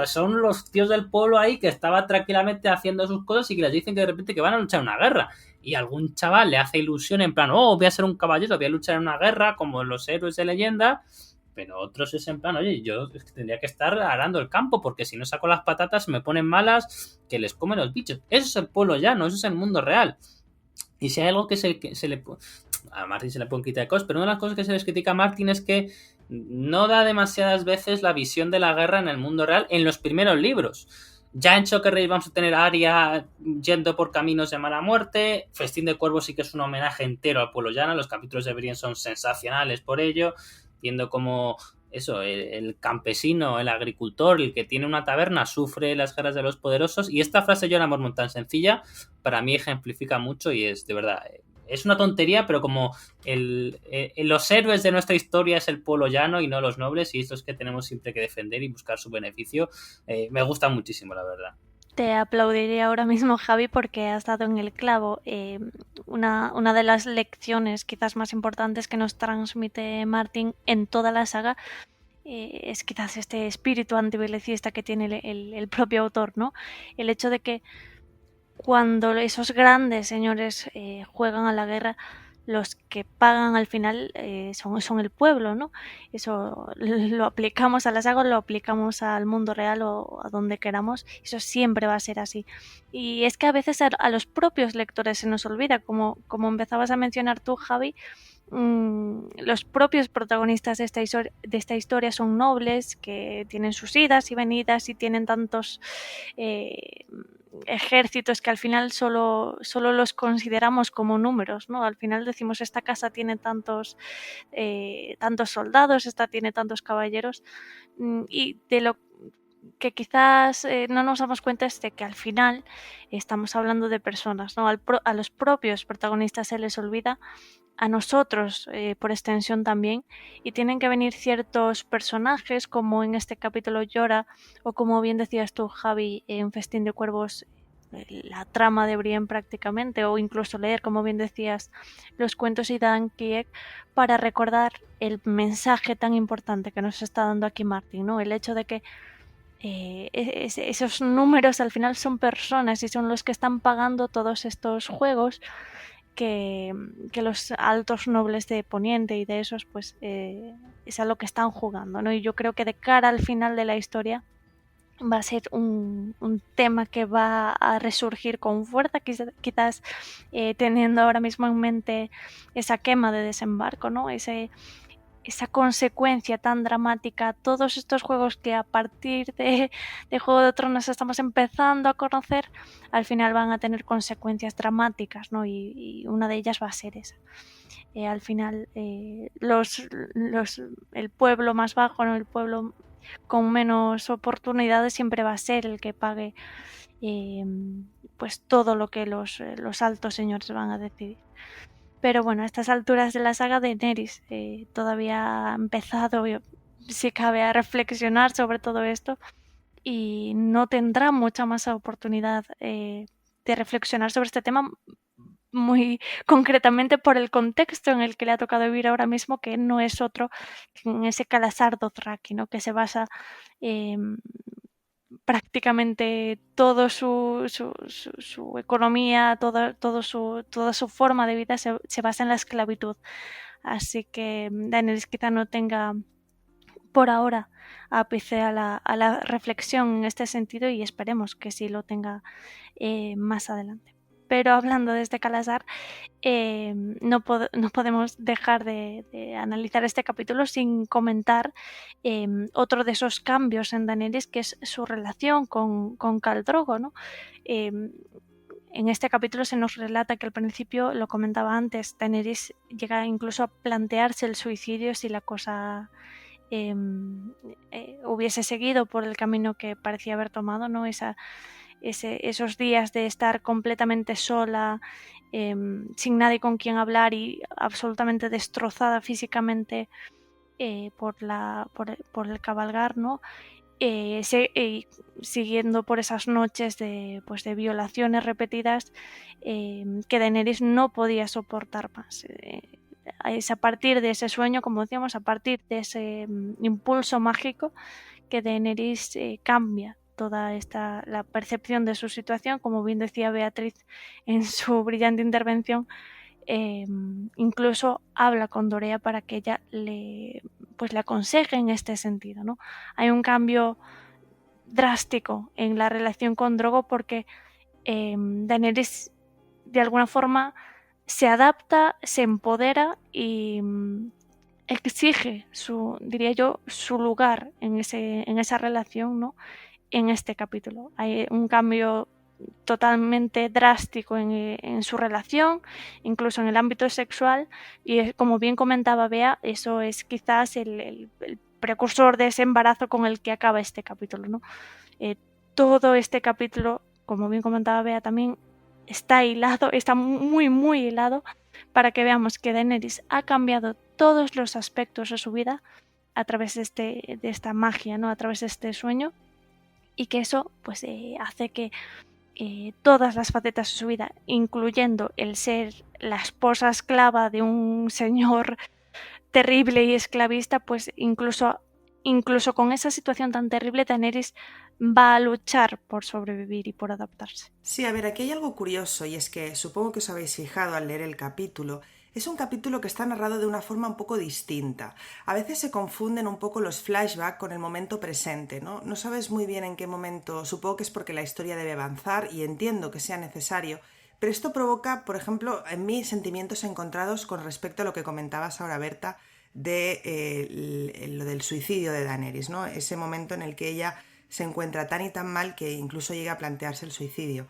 son los tíos del pueblo ahí que estaban tranquilamente haciendo sus cosas y que les dicen que de repente que van a luchar en una guerra. Y algún chaval le hace ilusión en plan, oh, voy a ser un caballero, voy a luchar en una guerra como los héroes de leyenda. Pero otros es en plan, oye, yo tendría que estar arando el campo porque si no saco las patatas me ponen malas que les comen los bichos. Eso es el pueblo llano, eso es el mundo real. Y si hay algo que se le... A Martin se le pueden quitar cosas, pero una de las cosas que se les critica a Martin es que no da demasiadas veces la visión de la guerra en el mundo real en los primeros libros. Ya en Choque Rey vamos a tener a Arya yendo por caminos de mala muerte. Festín de Cuervos sí que es un homenaje entero al pueblo llano. Los capítulos de Brienne son sensacionales por ello. Viendo cómo eso, el campesino, el agricultor, el que tiene una taberna, sufre las guerras de los poderosos. Y esta frase de Jorah Mormont tan sencilla, para mí ejemplifica mucho y es de verdad... Es una tontería, pero como los héroes de nuestra historia es el pueblo llano y no los nobles, y estos que tenemos siempre que defender y buscar su beneficio, me gusta muchísimo, la verdad. Te aplaudiría ahora mismo, Javi, porque has dado en el clavo. Una de las lecciones quizás más importantes que nos transmite Martin en toda la saga es quizás este espíritu antibelicista que tiene el propio autor, ¿no? El hecho de que cuando esos grandes señores juegan a la guerra, los que pagan al final son el pueblo, ¿no? Eso lo aplicamos a la saga, lo aplicamos al mundo real o a donde queramos. Eso siempre va a ser así. Y es que a veces a los propios lectores se nos olvida, como empezabas a mencionar tú, Javi, los propios protagonistas de esta historia son nobles, que tienen sus idas y venidas y tienen tantos ejércitos que al final solo los consideramos como números, ¿no? Al final decimos, esta casa tiene tantos soldados, esta tiene tantos caballeros, y de lo que quizás no nos damos cuenta es de que al final estamos hablando de personas, ¿no? A los propios protagonistas se les olvida, a nosotros por extensión también, y tienen que venir ciertos personajes, como en este capítulo Jorah, o como bien decías tú, Javi, en Festín de Cuervos, la trama de Brienne prácticamente, o incluso leer, como bien decías, los cuentos de Dan Kieg, para recordar el mensaje tan importante que nos está dando aquí Martin, ¿no? El hecho de que esos números al final son personas y son los que están pagando todos estos juegos que los altos nobles de Poniente y de esos, pues es a lo que están jugando, ¿no? Y yo creo que de cara al final de la historia va a ser un tema que va a resurgir con fuerza, quizás teniendo ahora mismo en mente esa quema de desembarco, ¿no? Esa consecuencia tan dramática, todos estos juegos que a partir de Juego de Tronos estamos empezando a conocer, al final van a tener consecuencias dramáticas, ¿no? Y una de ellas va a ser esa. Al final, el pueblo más bajo, ¿no? El pueblo con menos oportunidades siempre va a ser el que pague pues todo lo que los altos señores van a decidir. Pero bueno, a estas alturas de la saga, Daenerys todavía ha empezado, si cabe, a reflexionar sobre todo esto y no tendrá mucha más oportunidad de reflexionar sobre este tema, muy concretamente por el contexto en el que le ha tocado vivir ahora mismo, que no es otro que en ese Khalasar Dothraki, ¿no? Que se basa prácticamente toda su economía, toda su forma de vida se basa en la esclavitud. Así que Daenerys quizá no tenga por ahora ápice a la reflexión en este sentido, y esperemos que sí lo tenga más adelante. Pero hablando de este Khalasar, no podemos dejar de analizar este capítulo sin comentar otro de esos cambios en Daenerys, que es su relación con Khal Drogo, ¿no? En este capítulo se nos relata que al principio, lo comentaba antes, Daenerys llega incluso a plantearse el suicidio si la cosa hubiese seguido por el camino que parecía haber tomado, ¿no? Esos días de estar completamente sola, sin nadie con quien hablar y absolutamente destrozada físicamente por el cabalgar, ¿no? Siguiendo por esas noches de violaciones repetidas que Daenerys no podía soportar más. Es a partir de ese sueño, como decíamos, a partir de ese impulso mágico, que Daenerys cambia toda la percepción de su situación. Como bien decía Beatriz en su brillante intervención, incluso habla con Dorea para que ella le aconseje en este sentido, ¿no? Hay un cambio drástico en la relación con Drogo, porque Daenerys de alguna forma se adapta, se empodera y exige su lugar en esa relación, ¿no? En este capítulo hay un cambio totalmente drástico en su relación, incluso en el ámbito sexual, y como bien comentaba Bea, eso es quizás el precursor de ese embarazo con el que acaba este capítulo, ¿no? Todo este capítulo, como bien comentaba Bea, también está hilado, está muy muy hilado, para que veamos que Daenerys ha cambiado todos los aspectos de su vida a través de esta magia, ¿no? A través de este sueño, y que eso pues hace que todas las facetas de su vida, incluyendo el ser la esposa esclava de un señor terrible y esclavista, pues incluso con esa situación tan terrible, Daenerys va a luchar por sobrevivir y por adaptarse. Sí, a ver, aquí hay algo curioso, y es que supongo que os habéis fijado al leer el capítulo. Es un capítulo que está narrado de una forma un poco distinta. A veces se confunden un poco los flashbacks con el momento presente, ¿no? No sabes muy bien en qué momento. Supongo que es porque la historia debe avanzar y entiendo que sea necesario, pero esto provoca, por ejemplo, en mí sentimientos encontrados con respecto a lo que comentabas ahora, Berta, de lo del suicidio de Daenerys, ¿no? Ese momento en el que ella se encuentra tan y tan mal que incluso llega a plantearse el suicidio.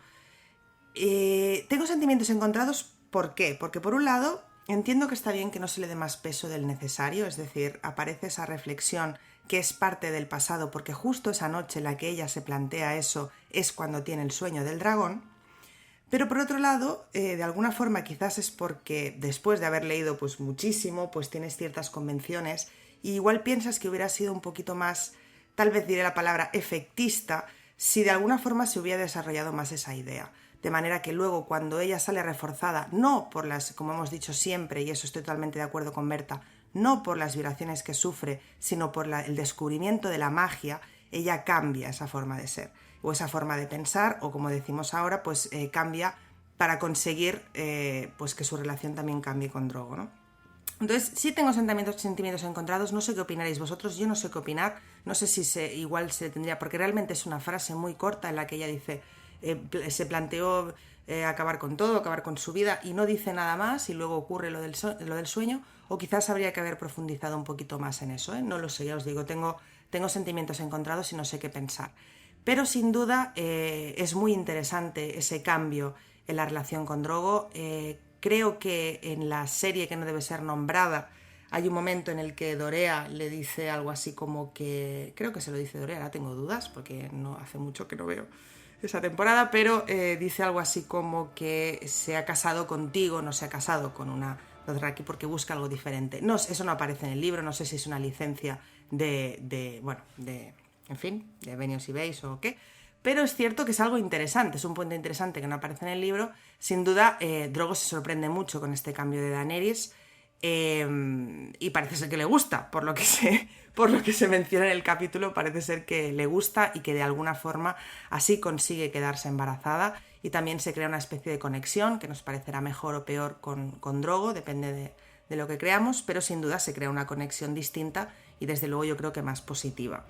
Tengo sentimientos encontrados, ¿por qué? Porque por un lado entiendo que está bien que no se le dé más peso del necesario, es decir, aparece esa reflexión que es parte del pasado, porque justo esa noche en la que ella se plantea eso es cuando tiene el sueño del dragón. Pero por otro lado, de alguna forma quizás es porque después de haber leído pues muchísimo, pues tienes ciertas convenciones y igual piensas que hubiera sido un poquito más, tal vez diré la palabra efectista, si de alguna forma se hubiera desarrollado más esa idea. De manera que luego cuando ella sale reforzada, no por las, como hemos dicho siempre, y eso estoy totalmente de acuerdo con Berta, no por las violaciones que sufre, sino por el descubrimiento de la magia, ella cambia esa forma de ser, o esa forma de pensar, o como decimos ahora, pues cambia para conseguir pues que su relación también cambie con Drogo, ¿no? Entonces sí tengo sentimientos encontrados, no sé qué opinaréis vosotros, yo no sé qué opinar, no sé si igual se tendría, porque realmente es una frase muy corta en la que ella dice, se planteó acabar con todo, acabar con su vida, y no dice nada más, y luego ocurre lo del sueño, o quizás habría que haber profundizado un poquito más en eso, no lo sé, ya os digo, tengo sentimientos encontrados y no sé qué pensar. Pero sin duda es muy interesante ese cambio en la relación con Drogo. Creo que en la serie, que no debe ser nombrada, hay un momento en el que Dorea le dice algo así como que... Creo que se lo dice Dorea, ahora tengo dudas porque no hace mucho que no veo esa temporada, pero dice algo así como que se ha casado contigo, no se ha casado con una Dothraki porque busca algo diferente. No, eso no aparece en el libro, no sé si es una licencia en fin, de Benios y Beis o qué, pero es cierto que es algo interesante, es un punto interesante que no aparece en el libro. Sin duda, Drogo se sorprende mucho con este cambio de Daenerys, y parece ser que le gusta, por lo que se menciona en el capítulo, parece ser que le gusta y que de alguna forma así consigue quedarse embarazada, y también se crea una especie de conexión que nos parecerá mejor o peor con Drogo, depende de lo que creamos, pero sin duda se crea una conexión distinta y desde luego yo creo que más positiva.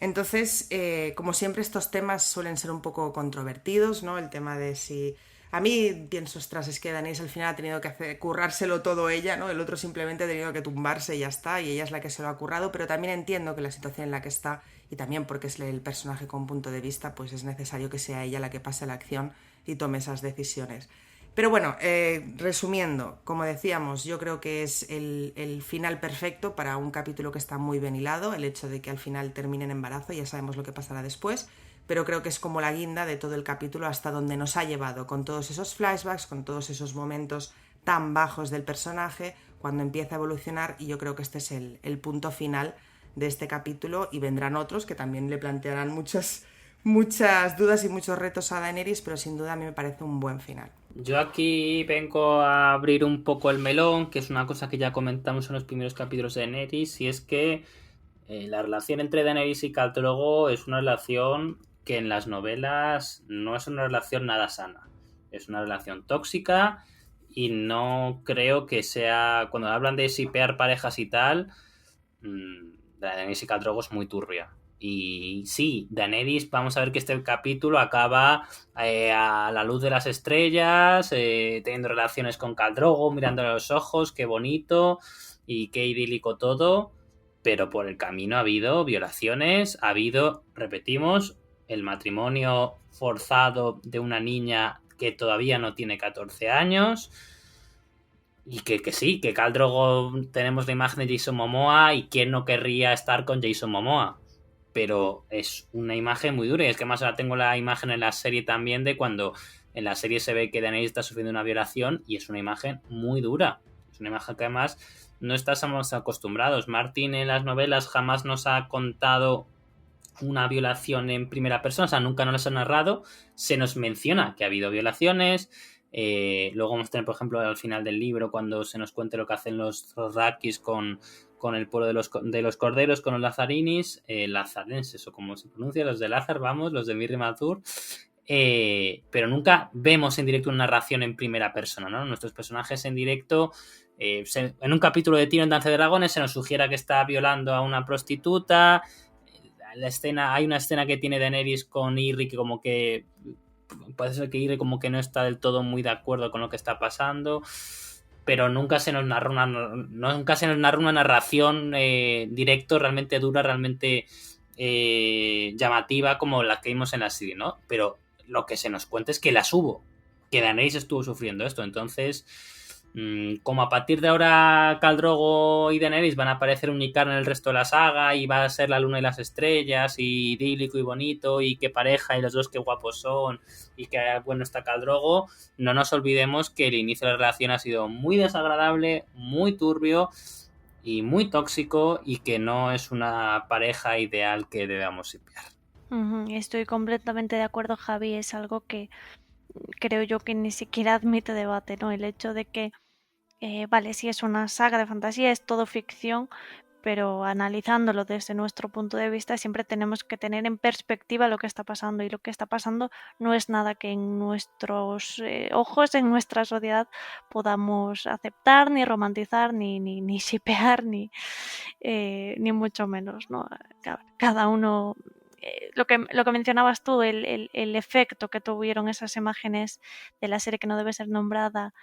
Entonces, como siempre, estos temas suelen ser un poco controvertidos, ¿no? El tema de si... A mí pienso, ostras, es que Daenerys al final ha tenido que currárselo todo ella, ¿no? El otro simplemente ha tenido que tumbarse y ya está, y ella es la que se lo ha currado, pero también entiendo que la situación en la que está, y también porque es el personaje con punto de vista, pues es necesario que sea ella la que pase la acción y tome esas decisiones. Pero bueno, resumiendo, como decíamos, yo creo que es el final perfecto para un capítulo que está muy bien hilado, el hecho de que al final termine en embarazo, ya sabemos lo que pasará después, pero creo que es como la guinda de todo el capítulo hasta donde nos ha llevado, con todos esos flashbacks, con todos esos momentos tan bajos del personaje, cuando empieza a evolucionar, y yo creo que este es el punto final de este capítulo, y vendrán otros que también le plantearán muchas dudas y muchos retos a Daenerys, pero sin duda a mí me parece un buen final. Yo aquí vengo a abrir un poco el melón, que es una cosa que ya comentamos en los primeros capítulos de Daenerys, y es que la relación entre Daenerys y Khal Drogo es una relación que en las novelas no es una relación nada sana. Es una relación tóxica y no creo que sea... Cuando hablan de shipear parejas y tal, Daenerys y Khal Drogo es muy turbia. Y sí, Daenerys, vamos a ver que este capítulo acaba a la luz de las estrellas, teniendo relaciones con Khal Drogo, mirándole a los ojos, qué bonito y qué idílico todo, pero por el camino ha habido violaciones, ha habido, repetimos, el matrimonio forzado de una niña que todavía no tiene 14 años... Y que sí, que Khal Drogo tenemos la imagen de Jason Momoa y quién no querría estar con Jason Momoa. Pero es una imagen muy dura y es que más ahora tengo la imagen en la serie también de cuando en la serie se ve que Daenerys está sufriendo una violación y es una imagen muy dura. Es una imagen que además no estamos acostumbrados. Martin en las novelas jamás nos ha contado una violación en primera persona, o sea, nunca nos ha narrado. Se nos menciona que ha habido violaciones. Luego vamos a tener, por ejemplo, al final del libro, cuando se nos cuente lo que hacen los Rakis con el pueblo de los corderos, con los lazarinis, lazarenses, o como se pronuncia, los de Lázar, vamos, los de Mirri Mazur, pero nunca vemos en directo una narración en primera persona, ¿no? Nuestros personajes en directo, en un capítulo de Tiro en Danza de Dragones se nos sugiere que está violando a una prostituta. Hay una escena que tiene Daenerys con Irri que como que puede ser que Irri como que no está del todo muy de acuerdo con lo que está pasando, pero nunca se nos narra una narración directo, realmente dura, realmente llamativa como la que vimos en la serie, ¿no? Pero lo que se nos cuenta es que las hubo, que Daenerys estuvo sufriendo esto. Entonces, como a partir de ahora Khal Drogo y Daenerys van a aparecer unicar en el resto de la saga y va a ser la luna y las estrellas y idílico y bonito y qué pareja y los dos qué guapos son y qué bueno está Khal Drogo, no nos olvidemos que el inicio de la relación ha sido muy desagradable, muy turbio y muy tóxico y que no es una pareja ideal que debamos shipear. Estoy completamente de acuerdo, Javi. Es algo que creo yo que ni siquiera admite debate, ¿no? El hecho de que vale, sí es una saga de fantasía, es todo ficción, pero analizándolo desde nuestro punto de vista siempre tenemos que tener en perspectiva lo que está pasando, y lo que está pasando no es nada que en nuestros ojos, en nuestra sociedad podamos aceptar, ni romantizar, ni shipear, ni mucho menos, ¿no? Cada uno... Lo que mencionabas tú, el efecto que tuvieron esas imágenes de la serie que no debe ser nombrada,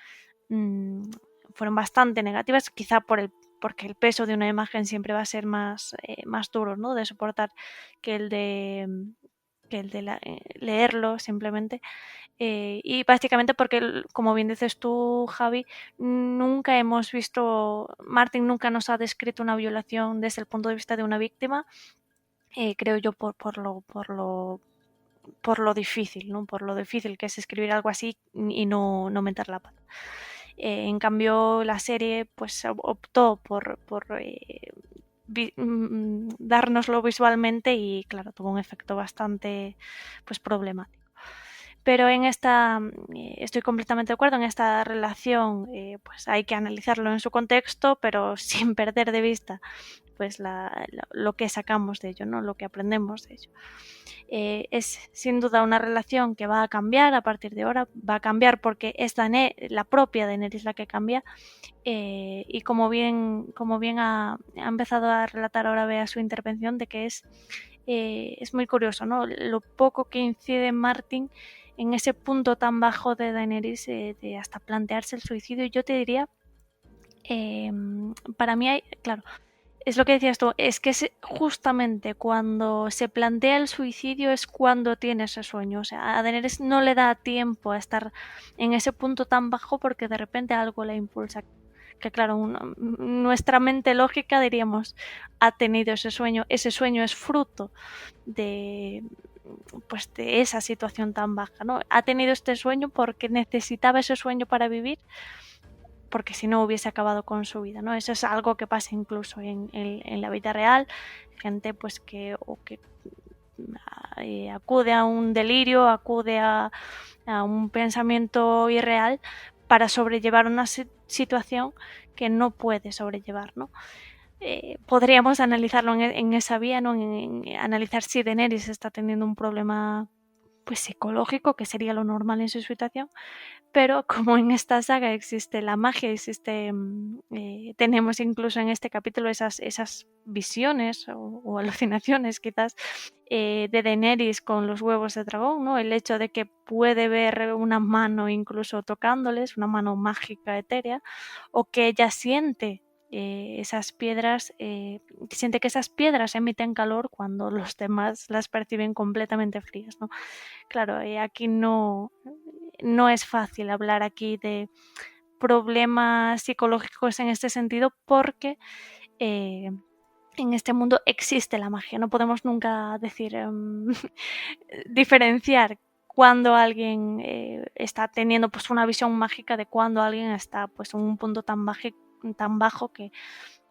fueron bastante negativas, quizá porque el peso de una imagen siempre va a ser más duro, ¿no?, de soportar que el de leerlo simplemente, y básicamente porque, como bien dices tú, Javi, nunca hemos visto, Martin nunca nos ha descrito una violación desde el punto de vista de una víctima, creo yo por lo por lo difícil, ¿no? Por lo difícil que es escribir algo así y no meter la pata. En cambio, la serie pues optó por dárnoslo visualmente y claro, tuvo un efecto bastante pues problemático. Pero en esta, estoy completamente de acuerdo, en esta relación pues hay que analizarlo en su contexto, pero sin perder de vista pues lo que sacamos de ello, ¿no? Lo que aprendemos de ello. Es sin duda una relación que va a cambiar a partir de ahora, va a cambiar porque es la propia Daenerys la que cambia, y como bien ha empezado a relatar ahora Bea su intervención, de que es muy curioso, ¿no? Lo poco que incide Martin en ese punto tan bajo de Daenerys, de hasta plantearse el suicidio. Yo te diría, para mí hay, claro, es lo que decías tú, es que justamente cuando se plantea el suicidio es cuando tiene ese sueño. O sea, a Daenerys no le da tiempo a estar en ese punto tan bajo porque de repente algo la impulsa. Que claro, nuestra mente lógica diríamos, ha tenido ese sueño es fruto de esa situación tan baja, ¿no? Ha tenido este sueño porque necesitaba ese sueño para vivir, porque si no hubiese acabado con su vida, ¿no? Eso es algo que pasa incluso en la vida real, gente pues que acude a un delirio, acude a un pensamiento irreal para sobrellevar una situación que no puede sobrellevar, ¿no? Podríamos analizarlo en esa vía, ¿no? En analizar si Daenerys está teniendo un problema pues psicológico, que sería lo normal en su situación, pero como en esta saga existe la magia, tenemos incluso en este capítulo esas visiones o alucinaciones quizás, de Daenerys con los huevos de dragón, ¿no? El hecho de que puede ver una mano incluso tocándoles, una mano mágica etérea, o que ella siente esas piedras, siente que esas piedras emiten calor cuando los demás las perciben completamente frías, ¿no? Claro, aquí no es fácil hablar aquí de problemas psicológicos en este sentido porque en este mundo existe la magia. No podemos nunca decir, diferenciar cuando alguien está teniendo pues una visión mágica de cuando alguien está pues en un punto tan bajo que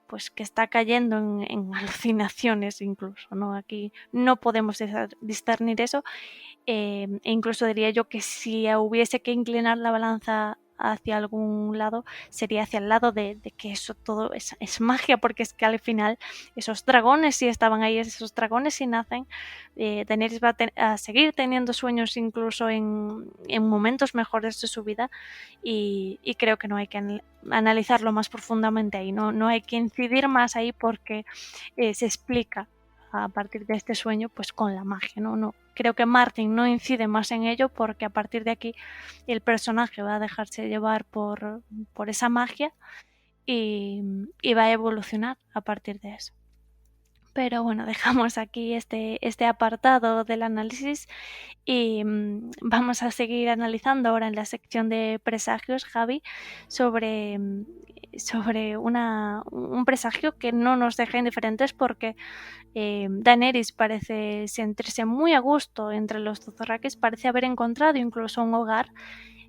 pues que está cayendo en alucinaciones incluso, ¿no? Aquí no podemos discernir eso, e incluso diría yo que si hubiese que inclinar la balanza hacia algún lado, sería hacia el lado de que eso todo es magia, porque es que al final esos dragones sí estaban ahí, esos dragones sí nacen. Daenerys va a seguir teniendo sueños incluso en momentos mejores de su vida, y creo que no hay que analizarlo más profundamente ahí, no hay que incidir más ahí porque se explica a partir de este sueño pues con la magia, ¿no? Creo que Martin no incide más en ello porque a partir de aquí el personaje va a dejarse llevar por esa magia y va a evolucionar a partir de eso. Pero bueno, dejamos aquí este apartado del análisis y vamos a seguir analizando ahora en la sección de presagios, Javi, sobre un presagio que no nos deja indiferentes porque Daenerys parece sentirse muy a gusto entre los Dothrakis, parece haber encontrado incluso un hogar,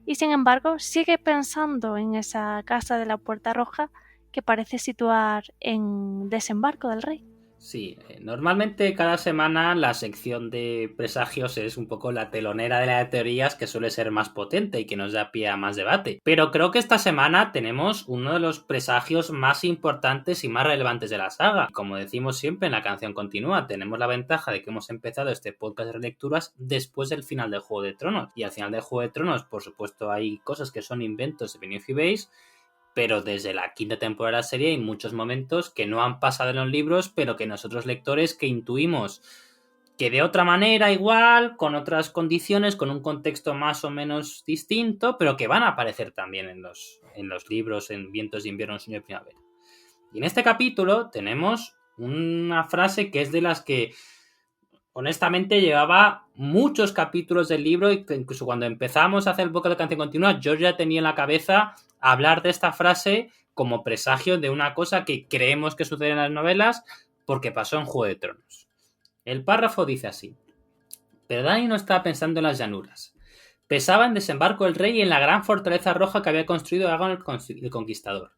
y sin embargo sigue pensando en esa casa de la Puerta Roja que parece situar en Desembarco del Rey. Sí, normalmente cada semana la sección de presagios es un poco la telonera de las teorías, que suele ser más potente y que nos da pie a más debate. Pero creo que esta semana tenemos uno de los presagios más importantes y más relevantes de la saga. Como decimos siempre en La Canción Continúa, tenemos la ventaja de que hemos empezado este podcast de relecturas después del final de Juego de Tronos. Y al final de Juego de Tronos, por supuesto, hay cosas que son inventos de Benioff y Weiss, pero desde la quinta temporada de la serie hay muchos momentos que no han pasado en los libros, pero que nosotros lectores que intuimos que de otra manera igual, con otras condiciones, con un contexto más o menos distinto, pero que van a aparecer también en los libros, en Vientos de Invierno, Sueño de Primavera. Y en este capítulo tenemos una frase que es de las que honestamente llevaba muchos capítulos del libro, y que incluso cuando empezamos a hacer el podcast de Canción Continua, yo ya tenía en la cabeza hablar de esta frase como presagio de una cosa que creemos que sucede en las novelas porque pasó en Juego de Tronos. El párrafo dice así: Pero Dany no estaba pensando en las llanuras. Pensaba en Desembarco del Rey y en la gran fortaleza roja que había construido Aegon el Conquistador.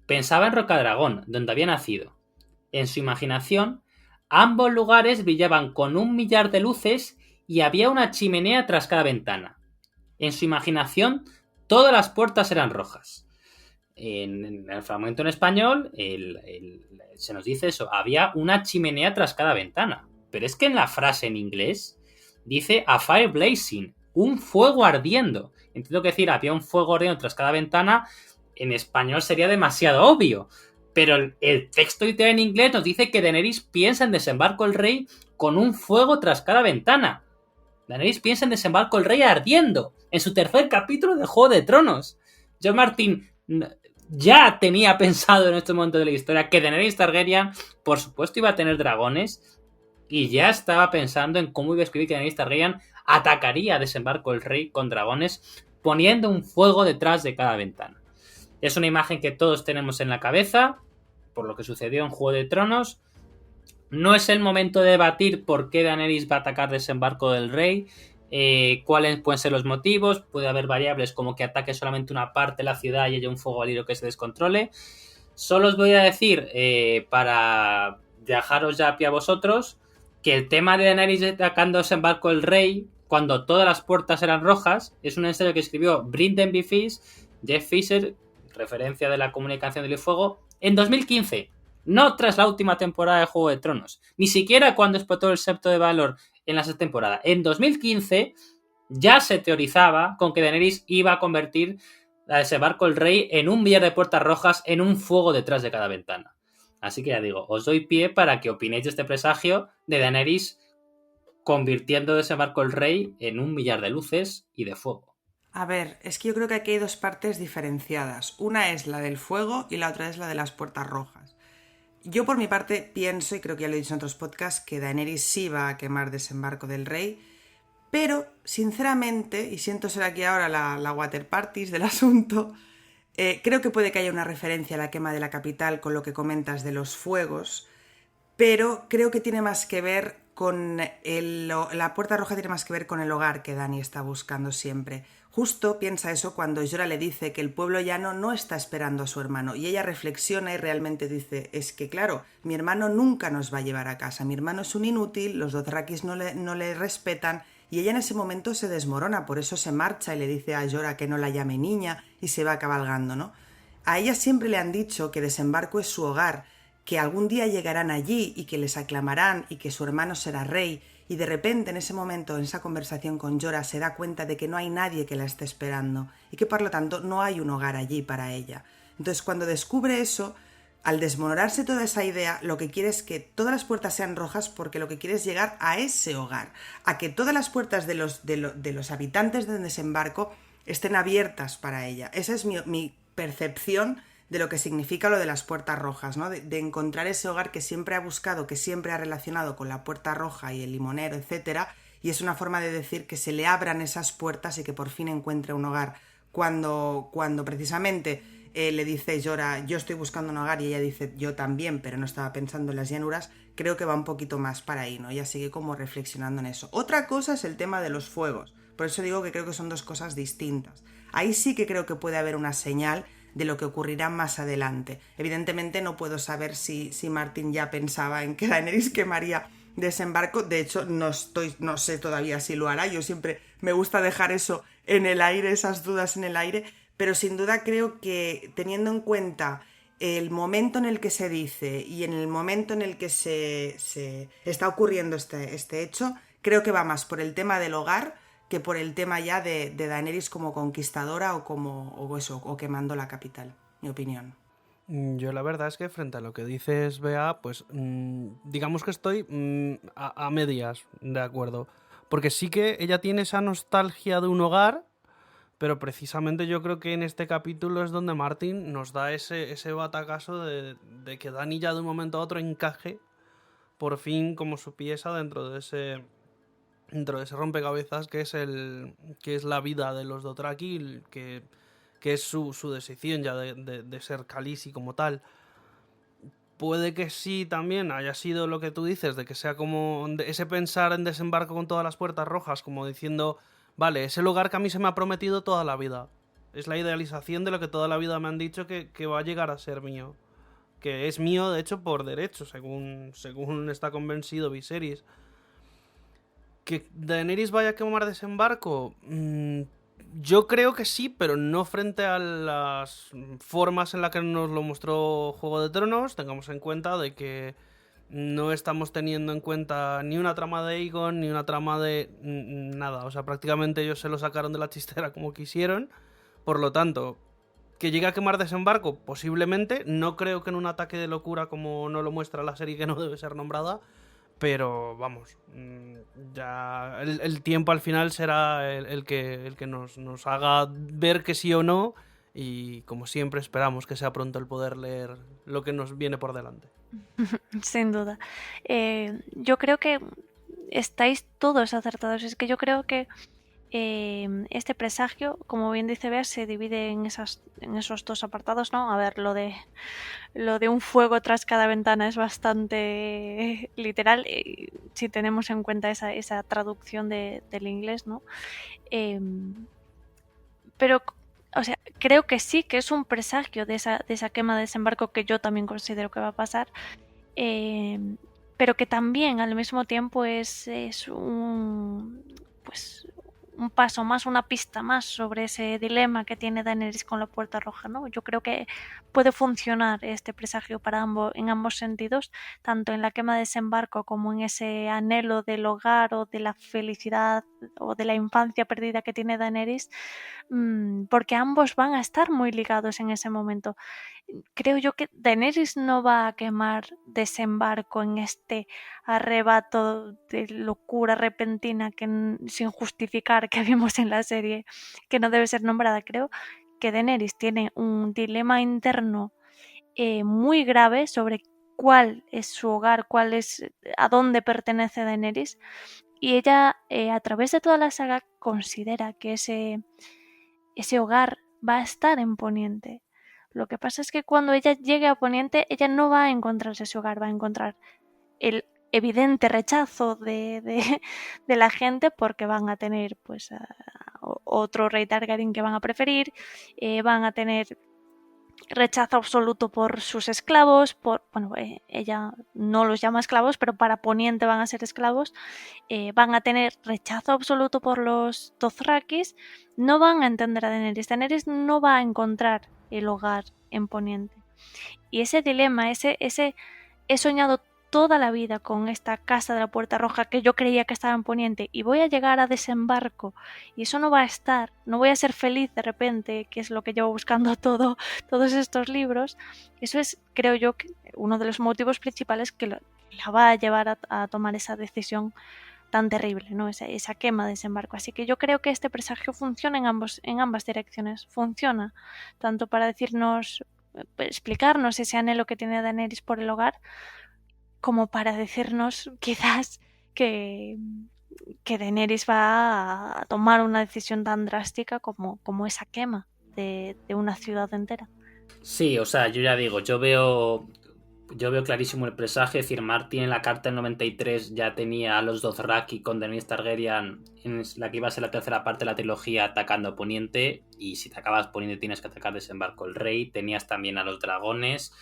Pensaba en Rocadragón, donde había nacido. En su imaginación, ambos lugares brillaban con 1.000.000 de luces y había una chimenea tras cada ventana. En su imaginación, todas las puertas eran rojas. En el fragmento en español se nos dice eso, había una chimenea tras cada ventana. Pero es que en la frase en inglés dice a fire blazing, un fuego ardiendo. Entiendo que decir había un fuego ardiendo tras cada ventana, en español sería demasiado obvio. Pero el texto literario en inglés nos dice que Daenerys piensa en Desembarco el Rey con un fuego tras cada ventana. Daenerys piensa en Desembarco el Rey ardiendo, en su tercer capítulo de Juego de Tronos. George Martin ya tenía pensado en este momento de la historia que Daenerys Targaryen, por supuesto, iba a tener dragones, y ya estaba pensando en cómo iba a escribir que Daenerys Targaryen atacaría a Desembarco el Rey con dragones, poniendo un fuego detrás de cada ventana. Es una imagen que todos tenemos en la cabeza, por lo que sucedió en Juego de Tronos. No es el momento de debatir por qué Daenerys va a atacar Desembarco del Rey, cuáles pueden ser los motivos. Puede haber variables como que ataque solamente una parte de la ciudad y haya un fuego aliro que se descontrole. Solo os voy a decir, para dejaros ya a pie a vosotros, que el tema de Daenerys atacando Desembarco del Rey cuando todas las puertas eran rojas es un ensayo que escribió Brynden B. Fish, Jeff Fisher, referencia de la comunicación del fuego, en 2015. No tras la última temporada de Juego de Tronos. Ni siquiera cuando explotó el septo de Valor en la sexta temporada. En 2015 ya se teorizaba con que Daenerys iba a convertir a Desembarco el Rey en 1.000.000 de puertas rojas en un fuego detrás de cada ventana. Así que ya digo, os doy pie para que opinéis de este presagio de Daenerys convirtiendo Desembarco el Rey en 1.000.000 de luces y de fuego. A ver, es que yo creo que aquí hay dos partes diferenciadas. Una es la del fuego y la otra es la de las puertas rojas. Yo por mi parte pienso, y creo que ya lo he dicho en otros podcasts, que Daenerys sí va a quemar Desembarco del Rey, pero sinceramente, y siento ser aquí ahora la water parties del asunto, creo que puede que haya una referencia a la quema de la capital con lo que comentas de los fuegos, pero creo que tiene más que ver con la puerta roja tiene más que ver con el hogar que Dany está buscando siempre. Justo piensa eso cuando Jorah le dice que el pueblo llano no está esperando a su hermano, y ella reflexiona y realmente dice, es que claro, mi hermano nunca nos va a llevar a casa, mi hermano es un inútil, los Dothrakis no le respetan, y ella en ese momento se desmorona, por eso se marcha y le dice a Jorah que no la llame niña y se va cabalgando, ¿no? A ella siempre le han dicho que Desembarco es su hogar, que algún día llegarán allí y que les aclamarán y que su hermano será rey, y de repente en ese momento, en esa conversación con Jorah, se da cuenta de que no hay nadie que la esté esperando y que por lo tanto no hay un hogar allí para ella. Entonces cuando descubre eso, al desmoronarse toda esa idea, lo que quiere es que todas las puertas sean rojas porque lo que quiere es llegar a ese hogar, a que todas las puertas de los habitantes de Desembarco estén abiertas para ella. Esa es mi percepción de lo que significa lo de las puertas rojas, ¿no? De encontrar ese hogar que siempre ha buscado, que siempre ha relacionado con la puerta roja y el limonero, etcétera, y es una forma de decir que se le abran esas puertas y que por fin encuentre un hogar. Cuando precisamente le dice Jorah, yo estoy buscando un hogar, y ella dice, yo también, pero no estaba pensando en las llanuras, creo que va un poquito más para ahí, ¿no? Ella sigue como reflexionando en eso. Otra cosa es el tema de los fuegos, por eso digo que creo que son dos cosas distintas. Ahí sí que creo que puede haber una señal de lo que ocurrirá más adelante. Evidentemente no puedo saber si Martin ya pensaba en que Daenerys quemaría Desembarco. De hecho, no sé todavía si lo hará. Yo siempre me gusta dejar eso en el aire, esas dudas en el aire, pero sin duda creo que teniendo en cuenta el momento en el que se dice y en el momento en el que se está ocurriendo este hecho, creo que va más por el tema del hogar que por el tema ya de Daenerys como conquistadora o quemando la capital, mi opinión. Yo la verdad es que frente a lo que dices, Bea, pues digamos que estoy a medias de acuerdo. Porque sí que ella tiene esa nostalgia de un hogar, pero precisamente yo creo que en este capítulo es donde Martin nos da ese batacazo de que Dany ya de un momento a otro encaje por fin como su pieza dentro de ese rompecabezas que es la vida de los Dothraki, que es su decisión ya de ser Khaleesi como tal. puede que sí también haya sido lo que tú dices, de que sea como ese pensar en desembarco con todas las puertas rojas, como diciendo, vale, es el hogar que a mí se me ha prometido toda la vida. Es la idealización de lo que toda la vida me han dicho que va a llegar a ser mío. Que es mío, de hecho, por derecho, según está convencido Viserys. ¿Que Daenerys vaya a quemar desembarco? Yo creo que sí, pero no frente a las formas en las que nos lo mostró Juego de Tronos. Tengamos en cuenta de que no estamos teniendo en cuenta ni una trama de Aegon, ni una trama de nada. O sea, prácticamente ellos se lo sacaron de la chistera como quisieron. Por lo tanto, que llegue a quemar desembarco, posiblemente. No creo que en un ataque de locura como no lo muestra la serie, que no debe ser nombrada. Pero vamos, ya el tiempo al final será el que nos haga ver que sí o no. Y como siempre esperamos que sea pronto el poder leer lo que nos viene por delante. Sin duda. Yo creo que estáis todos acertados. Es que yo creo que este presagio, como bien dice Bea, se divide en esos dos apartados, ¿no? A ver, lo de un fuego tras cada ventana es bastante literal, si tenemos en cuenta esa traducción del inglés, ¿no? Pero, o sea, creo que sí, que es un presagio de esa quema de desembarco que yo también considero que va a pasar, pero que también al mismo tiempo es un paso más, una pista más sobre ese dilema que tiene Daenerys con la Puerta Roja, ¿no? Yo creo que puede funcionar este presagio en ambos sentidos, tanto en la quema de desembarco como en ese anhelo del hogar o de la felicidad o de la infancia perdida que tiene Daenerys, porque ambos van a estar muy ligados en ese momento. Creo yo que Daenerys no va a quemar desembarco en este arrebato de locura repentina sin justificar que vimos en la serie, que no debe ser nombrada. Creo que Daenerys tiene un dilema interno muy grave sobre cuál es su hogar, a dónde pertenece Daenerys, y ella a través de toda la saga considera que ese hogar va a estar en Poniente. Lo que pasa es que cuando ella llegue a Poniente, ella no va a encontrar ese hogar, va a encontrar el evidente rechazo de la gente, porque van a tener pues otro rey Targaryen que van a preferir, van a tener rechazo absoluto por sus esclavos, ella no los llama esclavos, pero para Poniente van a ser esclavos, van a tener rechazo absoluto por los Dothrakis, no van a entender a Daenerys no va a encontrar el hogar en Poniente. Y ese dilema, he soñado toda la vida con esta casa de la Puerta Roja que yo creía que estaba en Poniente, y voy a llegar a desembarco y eso no va a estar, no voy a ser feliz de repente, que es lo que llevo buscando todos estos libros. Eso es, creo yo, que uno de los motivos principales que la va a llevar a tomar esa decisión tan terrible, ¿no? Esa quema de desembarco. Así que yo creo que este presagio funciona en ambas direcciones. Funciona tanto para explicarnos ese anhelo que tiene Daenerys por el hogar, como para decirnos quizás que Daenerys va a tomar una decisión tan drástica como esa quema de una ciudad entera. Sí, o sea, yo ya digo, yo veo clarísimo el presagio. Es decir, Martin en la carta del 93 ya tenía a los Dothraki con Daenerys Targaryen en la que iba a ser la tercera parte de la trilogía atacando Poniente, y si te acabas Poniente tienes que atacar Desembarco el Rey. Tenías también a los dragones.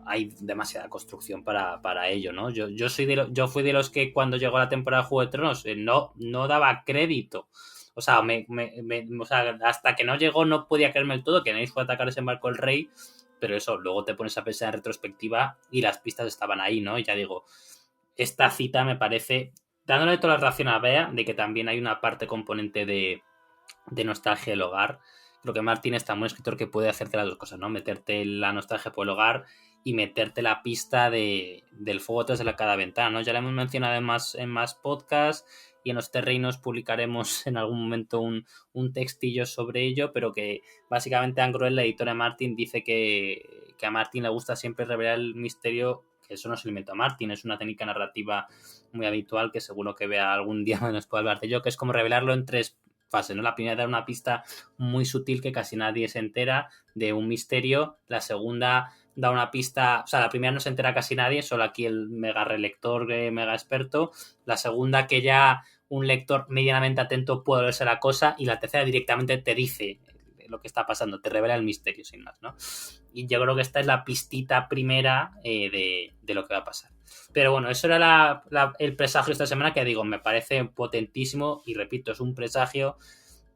Hay demasiada construcción para ello, ¿no? Yo fui de los que cuando llegó la temporada de Juego de Tronos no daba crédito. O sea, hasta que no llegó no podía creerme el todo que Daenerys fue a atacar Desembarco el Rey. Pero eso, luego te pones a pensar en retrospectiva y las pistas estaban ahí, ¿no? Y ya digo, esta cita me parece, dándole toda la razón a Bea, de que también hay una parte componente de nostalgia del hogar. Creo que Martin es tan buen escritor que puede hacerte las dos cosas, ¿no? Meterte la nostalgia por el hogar y meterte la pista del fuego tras de cada ventana, ¿no? Ya la hemos mencionado en más podcasts, y en los terrenos publicaremos en algún momento un textillo sobre ello, pero que básicamente Anne Groell, la editora de Martin, dice que a Martin le gusta siempre revelar el misterio, que eso no se inventó a Martin, es una técnica narrativa muy habitual que seguro que Vea algún día nos puede hablar de ello, que es como revelarlo en tres fases, ¿no? La primera, dar una pista muy sutil que casi nadie se entera de un misterio. La segunda, da una pista, o sea, la primera no se entera casi nadie, solo aquí el mega relector, mega experto, la segunda que ya un lector medianamente atento puede leerse la cosa, y la tercera directamente te dice lo que está pasando, te revela el misterio sin más, ¿no? Y yo creo que esta es la pistita primera de lo que va a pasar. Pero bueno, eso era el presagio esta semana, que digo, me parece potentísimo, y repito, es un presagio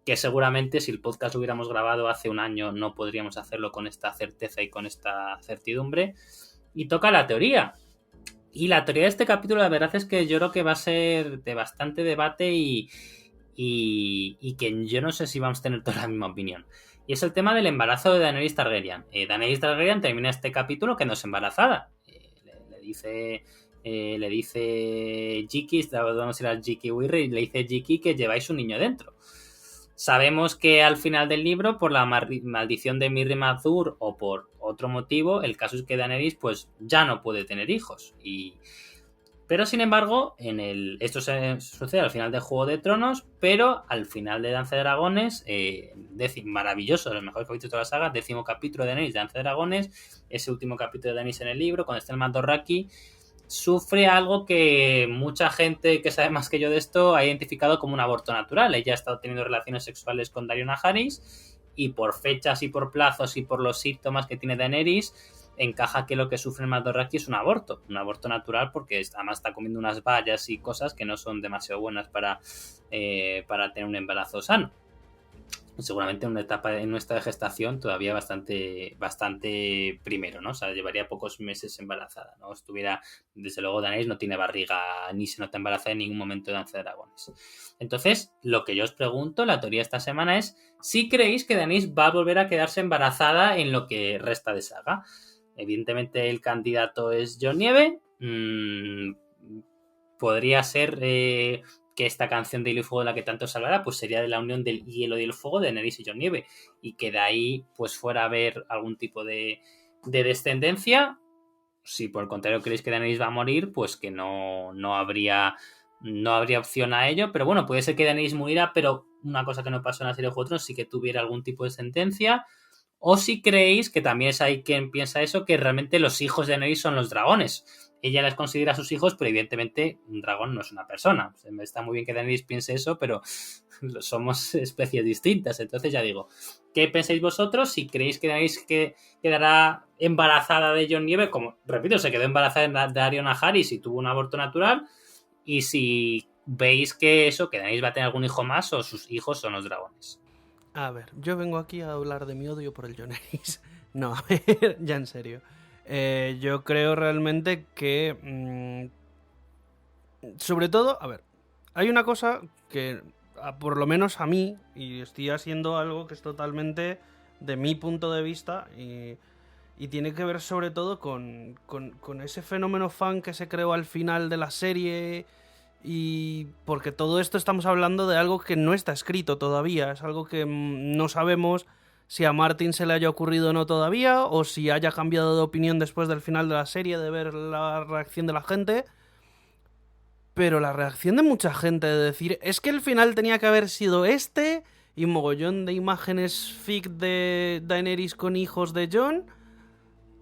que seguramente si el podcast lo hubiéramos grabado hace un año no podríamos hacerlo con esta certeza y con esta certidumbre. Y toca la teoría. Y la teoría de este capítulo, la verdad es que yo creo que va a ser de bastante debate y que yo no sé si vamos a tener toda la misma opinión. Y es el tema del embarazo de Daenerys Targaryen. Daenerys Targaryen termina este capítulo quedándose embarazada. Le dice Jiki, no sé si era Jiki Wirri, le dice Jiki que lleváis un niño dentro. Sabemos que al final del libro, por la maldición de Mirri Mazur o por otro motivo, el caso es que Daenerys pues ya no puede tener hijos. Pero sin embargo, esto sucede al final de Juego de Tronos, pero al final de Danza de Dragones, maravilloso, de los mejores capítulos de toda la saga, 10º capítulo de Daenerys, Danza de Dragones, ese último capítulo de Daenerys en el libro, cuando está el Dothraki, sufre algo que mucha gente que sabe más que yo de esto ha identificado como un aborto natural. Ella ha estado teniendo relaciones sexuales con Daeron Naharis, y por fechas y por plazos y por los síntomas que tiene Daenerys, encaja que lo que sufre el Dothraki es un aborto natural, porque además está comiendo unas bayas y cosas que no son demasiado buenas para tener un embarazo sano. Seguramente en una etapa de gestación todavía bastante primero, ¿no? O sea, llevaría pocos meses embarazada, ¿no? Desde luego, Daenerys no tiene barriga ni se nota embarazada en ningún momento de Danza de Dragones. Entonces, lo que yo os pregunto, la teoría esta semana es si creéis que Daenerys va a volver a quedarse embarazada en lo que resta de saga. Evidentemente el candidato es Jon Nieve. Podría ser que esta canción de Hielo y Fuego de la que tanto se hablará, pues sería de la unión del hielo y el fuego de Daenerys y Jon Nieve, y que de ahí pues fuera a haber algún tipo de descendencia. Si por el contrario creéis que Daenerys va a morir, pues que no habría opción a ello. Pero bueno, puede ser que Daenerys muriera, pero una cosa que no pasó en la serie de Juego de Tronos, sí que tuviera algún tipo de sentencia. O si creéis, que también es ahí quien piensa eso, que realmente los hijos de Daenerys son los dragones. Ella les considera sus hijos, pero evidentemente un dragón no es una persona. Está muy bien que Daenerys piense eso, pero somos especies distintas. Entonces ya digo, ¿qué pensáis vosotros? Si creéis que Daenerys quedará embarazada de Jon Nieve, como, repito, se quedó embarazada de Daeron Naharis y tuvo un aborto natural, y si veis que Daenerys va a tener algún hijo más, o sus hijos son los dragones. A ver, yo vengo aquí a hablar de mi odio por el Daenerys. No, a ver, ya en serio. Yo creo realmente que... sobre todo, a ver, hay una cosa que, por lo menos a mí, y estoy haciendo algo que es totalmente de mi punto de vista, y tiene que ver sobre todo con ese fenómeno fan que se creó al final de la serie. Y porque todo esto estamos hablando de algo que no está escrito todavía, es algo que no sabemos si a Martin se le haya ocurrido o no todavía, o si haya cambiado de opinión después del final de la serie, de ver la reacción de la gente. Pero la reacción de mucha gente de decir, es que el final tenía que haber sido este, y mogollón de imágenes fic de Daenerys con hijos de Jon,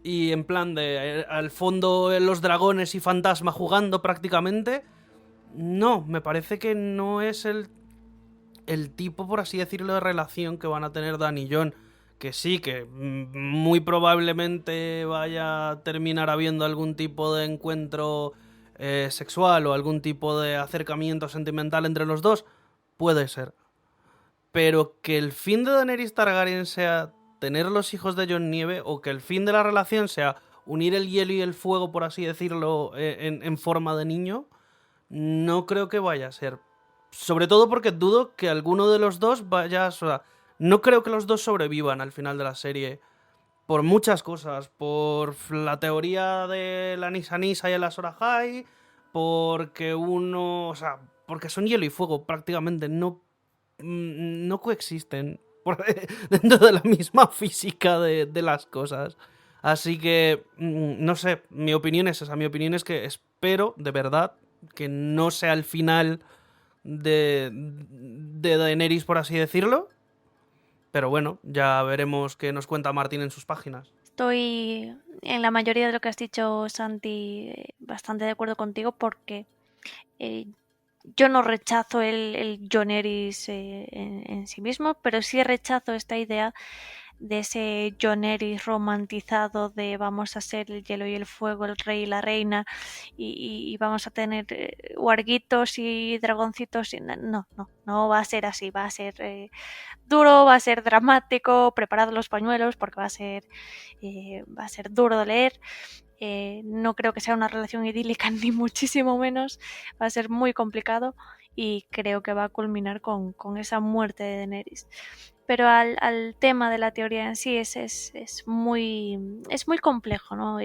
y en plan de al fondo los dragones y fantasma jugando prácticamente. No, me parece que no es el tipo, por así decirlo, de relación que van a tener Dany y Jon. Que sí, que muy probablemente vaya a terminar habiendo algún tipo de encuentro sexual o algún tipo de acercamiento sentimental entre los dos. Puede ser. Pero que el fin de Daenerys Targaryen sea tener los hijos de Jon Nieve, o que el fin de la relación sea unir el hielo y el fuego, por así decirlo, en forma de niño, no creo que vaya a ser. Sobre todo porque dudo que alguno de los dos vaya a... O sea, no creo que los dos sobrevivan al final de la serie. Por muchas cosas. Por la teoría de la Nissa Nissa y el Azor Ahai. Porque uno... O sea, porque son hielo y fuego prácticamente. No coexisten dentro de la misma física de las cosas. Así que, no sé, mi opinión es esa. Mi opinión es que espero, de verdad, que no sea el final de Daenerys, por así decirlo. Pero bueno, ya veremos qué nos cuenta Martin en sus páginas. Estoy en la mayoría de lo que has dicho, Santi, bastante de acuerdo contigo porque yo no rechazo el Jon Eris en sí mismo, pero sí rechazo esta idea de ese Jon Eris romantizado de vamos a ser el hielo y el fuego, el rey y la reina y vamos a tener warguitos y dragoncitos. No va a ser así, va a ser duro, va a ser dramático, preparad los pañuelos porque va a ser duro de leer. No creo que sea una relación idílica ni muchísimo menos, va a ser muy complicado y creo que va a culminar con esa muerte de Daenerys. Pero al tema de la teoría en sí es muy complejo, ¿no?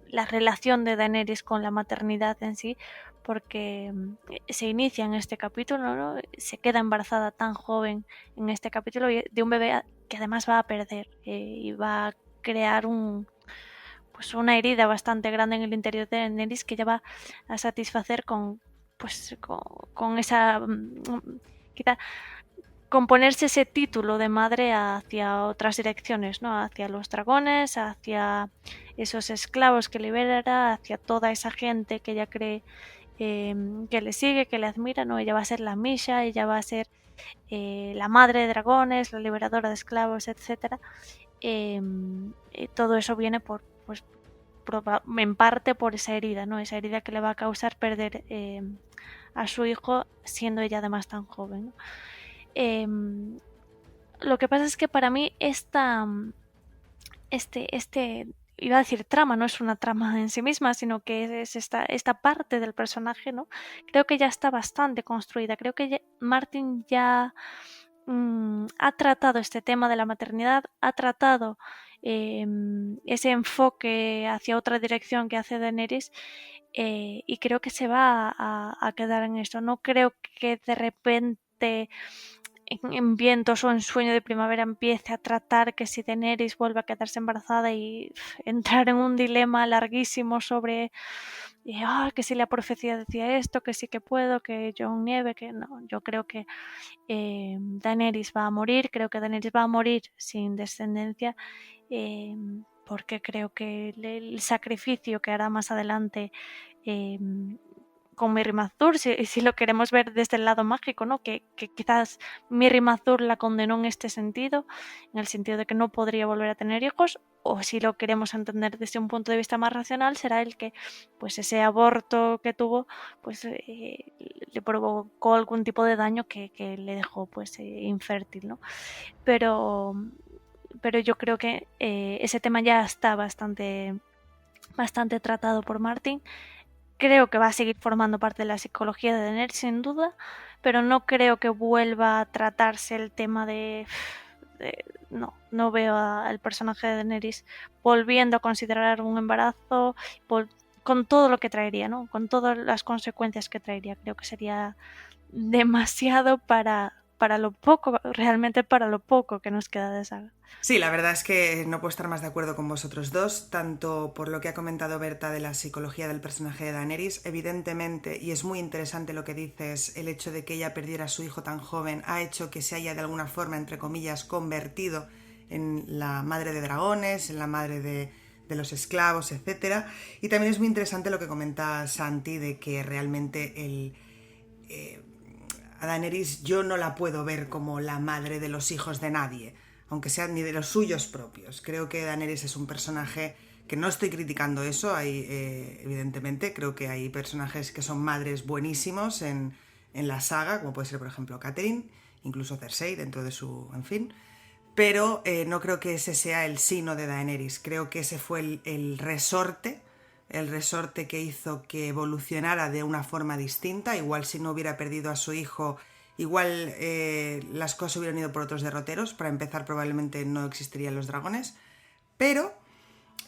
La relación de Daenerys con la maternidad en sí, porque se inicia en este capítulo, ¿no? Se queda embarazada tan joven en este capítulo de un bebé que además va a perder y va a crear una herida bastante grande en el interior de Daenerys que ella va a satisfacer con esa quizá con ponerse ese título de madre hacia otras direcciones, ¿no? Hacia los dragones, hacia esos esclavos que liberará, hacia toda esa gente que ella cree que le sigue, que le admira, ¿no? Ella va a ser la Misha, ella va a ser la madre de dragones, la liberadora de esclavos, etc. Todo eso viene en parte por esa herida, ¿no? Esa herida que le va a causar perder a su hijo siendo ella además tan joven, ¿no? Lo que pasa es que para mí iba a decir trama, no es una trama en sí misma, sino que es esta parte del personaje, ¿no? Creo que ya está bastante construida. Creo que Martin ya ha tratado este tema de la maternidad, ha tratado ese enfoque hacia otra dirección que hace Daenerys y creo que se va a quedar en esto. No creo que de repente en Vientos o en Sueño de Primavera empiece a tratar que si Daenerys vuelve a quedarse embarazada y entrar en un dilema larguísimo sobre que si la profecía decía esto, que sí que puedo, que Jon Nieve, que no. Yo creo que Daenerys va a morir, creo que Daenerys va a morir sin descendencia porque creo que el sacrificio que hará más adelante con Mirri Mazur, si lo queremos ver desde el lado mágico, ¿no? Que quizás Mirri Mazur la condenó en este sentido, en el sentido de que no podría volver a tener hijos, o si lo queremos entender desde un punto de vista más racional, será el que pues ese aborto que tuvo pues le provocó algún tipo de daño que le dejó pues infértil, ¿no? Pero yo creo que ese tema ya está bastante tratado por Martin. Creo que va a seguir formando parte de la psicología de Daenerys sin duda, pero no creo que vuelva a tratarse el tema no veo al personaje de Daenerys volviendo a considerar un embarazo con todo lo que traería, ¿no? Con todas las consecuencias que traería. Creo que sería demasiado para lo poco, realmente para lo poco que nos queda de saga. Sí, la verdad es que no puedo estar más de acuerdo con vosotros dos, tanto por lo que ha comentado Berta de la psicología del personaje de Daenerys, evidentemente, y es muy interesante lo que dices, el hecho de que ella perdiera a su hijo tan joven ha hecho que se haya de alguna forma, entre comillas, convertido en la madre de dragones, en la madre de los esclavos, etc. Y también es muy interesante lo que comenta Santi de que realmente a Daenerys yo no la puedo ver como la madre de los hijos de nadie, aunque sean ni de los suyos propios. Creo que Daenerys es un personaje que no estoy criticando eso, evidentemente creo que hay personajes que son madres buenísimos en la saga, como puede ser por ejemplo Catelyn, incluso Cersei dentro de su... en fin, pero no creo que ese sea el sino de Daenerys. Creo que ese fue el resorte que hizo que evolucionara de una forma distinta. Igual si no hubiera perdido a su hijo, igual las cosas hubieran ido por otros derroteros. Para empezar, probablemente no existirían los dragones, pero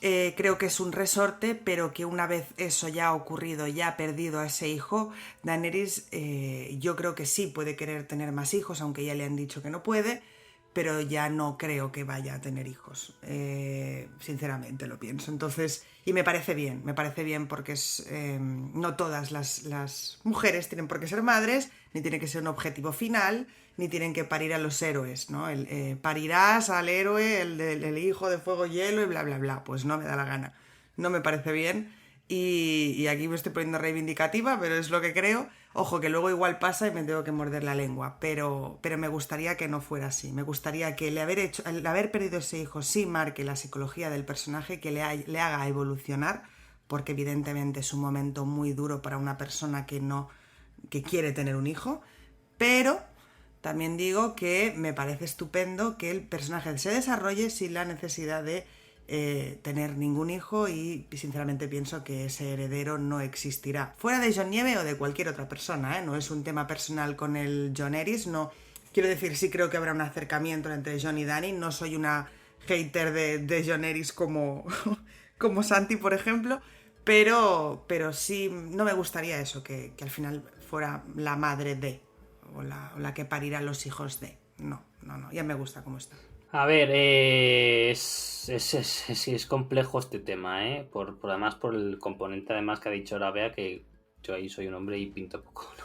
creo que es un resorte, pero que una vez eso ya ha ocurrido, ya ha perdido a ese hijo, Daenerys yo creo que sí puede querer tener más hijos, aunque ya le han dicho que no puede, pero ya no creo que vaya a tener hijos. Sinceramente lo pienso. Entonces, y me parece bien porque no todas las mujeres tienen por qué ser madres, ni tienen que ser un objetivo final, ni tienen que parir a los héroes, ¿no? Parirás al héroe, el hijo de fuego y hielo y bla, bla, bla. Pues no me da la gana. No me parece bien. Y aquí me estoy poniendo reivindicativa, pero es lo que creo. Ojo, que luego igual pasa y me tengo que morder la lengua, pero me gustaría que no fuera así. Me gustaría que el haber perdido ese hijo sí marque la psicología del personaje, que le haga evolucionar, porque evidentemente es un momento muy duro para una persona que quiere tener un hijo, pero también digo que me parece estupendo que el personaje se desarrolle sin la necesidad de tener ningún hijo, y sinceramente pienso que ese heredero no existirá. Fuera de Jon Nieve o de cualquier otra persona, no es un tema personal con el Jon Aerys, no. Quiero decir, sí creo que habrá un acercamiento entre Jon y Dany, no soy una hater de Jon Aerys como Santi, por ejemplo, pero sí, no me gustaría eso, que al final fuera la madre de, o la que parirá los hijos de. No, ya me gusta cómo está. A ver, es complejo este tema, además por el componente además que ha dicho ahora Bea, que yo ahí soy un hombre y pinto poco, ¿no?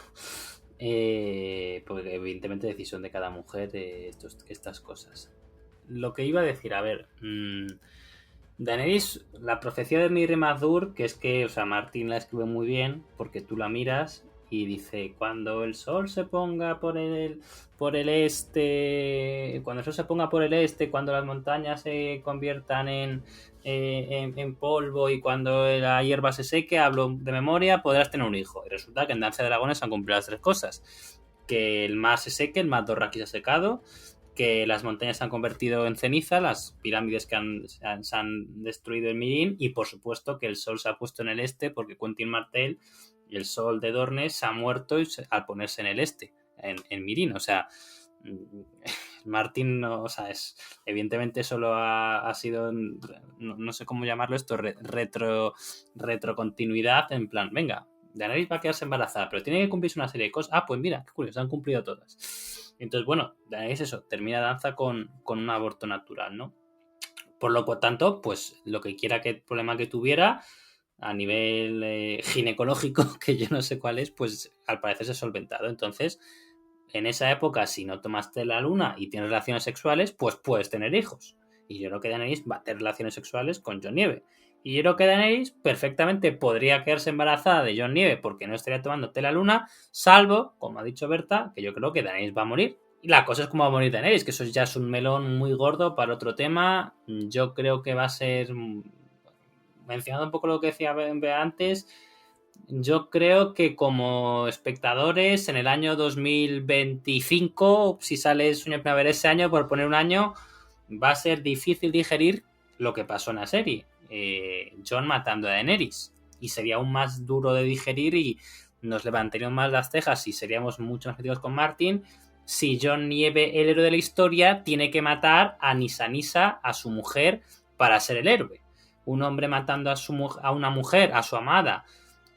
Porque evidentemente decisión de cada mujer estas cosas. Lo que iba a decir, a ver, Daenerys, la profecía de Mirri Mazdur, que es que, o sea, Martín la escribe muy bien, porque tú la miras y dice, cuando el sol se ponga por el este, cuando el sol se ponga por el este, cuando las montañas se conviertan en polvo y cuando la hierba se seque, hablo de memoria, podrás tener un hijo. Y resulta que en Danza de Dragones han cumplido las tres cosas: que el mar se seque, el mar Dothraki se ha secado, que las montañas se han convertido en ceniza, las pirámides que se han destruido en Mirin, y por supuesto que el sol se ha puesto en el este, porque Quentin Martell, el sol de Dorne, se ha muerto al ponerse en el este, en Mirin. O sea, Martin, o sea, evidentemente solo ha sido, no sé cómo llamarlo esto, retrocontinuidad, en plan, venga, Daenerys va a quedarse embarazada, pero tiene que cumplirse una serie de cosas. Ah, pues mira, qué curioso, han cumplido todas. Entonces, bueno, Daenerys eso, termina Danza con un aborto natural, ¿no? Por lo tanto, pues lo que quiera, que problema que tuviera a nivel ginecológico, que yo no sé cuál es, pues al parecer se ha solventado. Entonces, en esa época, si no tomaste la luna y tienes relaciones sexuales, pues puedes tener hijos. Y yo creo que Daenerys va a tener relaciones sexuales con Jon Nieve. Y yo creo que Daenerys perfectamente podría quedarse embarazada de Jon Nieve porque no estaría tomándote la luna, salvo, como ha dicho Berta, que yo creo que Daenerys va a morir. Y la cosa es cómo va a morir Daenerys, que eso ya es un melón muy gordo para otro tema. Yo creo que va a ser, mencionando un poco lo que decía Bea antes, yo creo que como espectadores en el año 2025, si sale Sueño de Primavera ese año, por poner un año, va a ser difícil digerir lo que pasó en la serie. Jon matando a Daenerys. Y sería aún más duro de digerir y nos levantaríamos más las cejas y seríamos mucho más críticos con Martin si Jon Nieve, el héroe de la historia, tiene que matar a Nissa, a su mujer, para ser el héroe. Un hombre matando a una mujer, a su amada,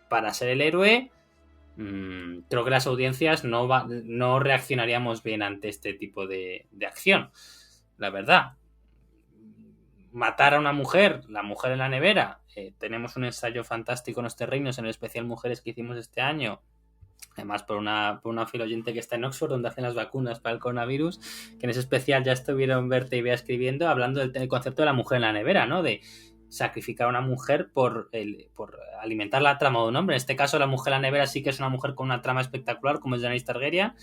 para ser el héroe, creo que las audiencias no reaccionaríamos bien ante este tipo de acción. La verdad. Matar a una mujer, la mujer en la nevera. Tenemos un ensayo fantástico en los terrenos, en el especial Mujeres que hicimos este año, además por una fiel oyente que está en Oxford, donde hacen las vacunas para el coronavirus, que en ese especial ya estuvieron Berta y Bea escribiendo, hablando del concepto de la mujer en la nevera, ¿no? De sacrificar a una mujer por alimentar la trama de un hombre. En este caso, la mujer en la nevera sí que es una mujer con una trama espectacular, como es Daenerys Targaryen.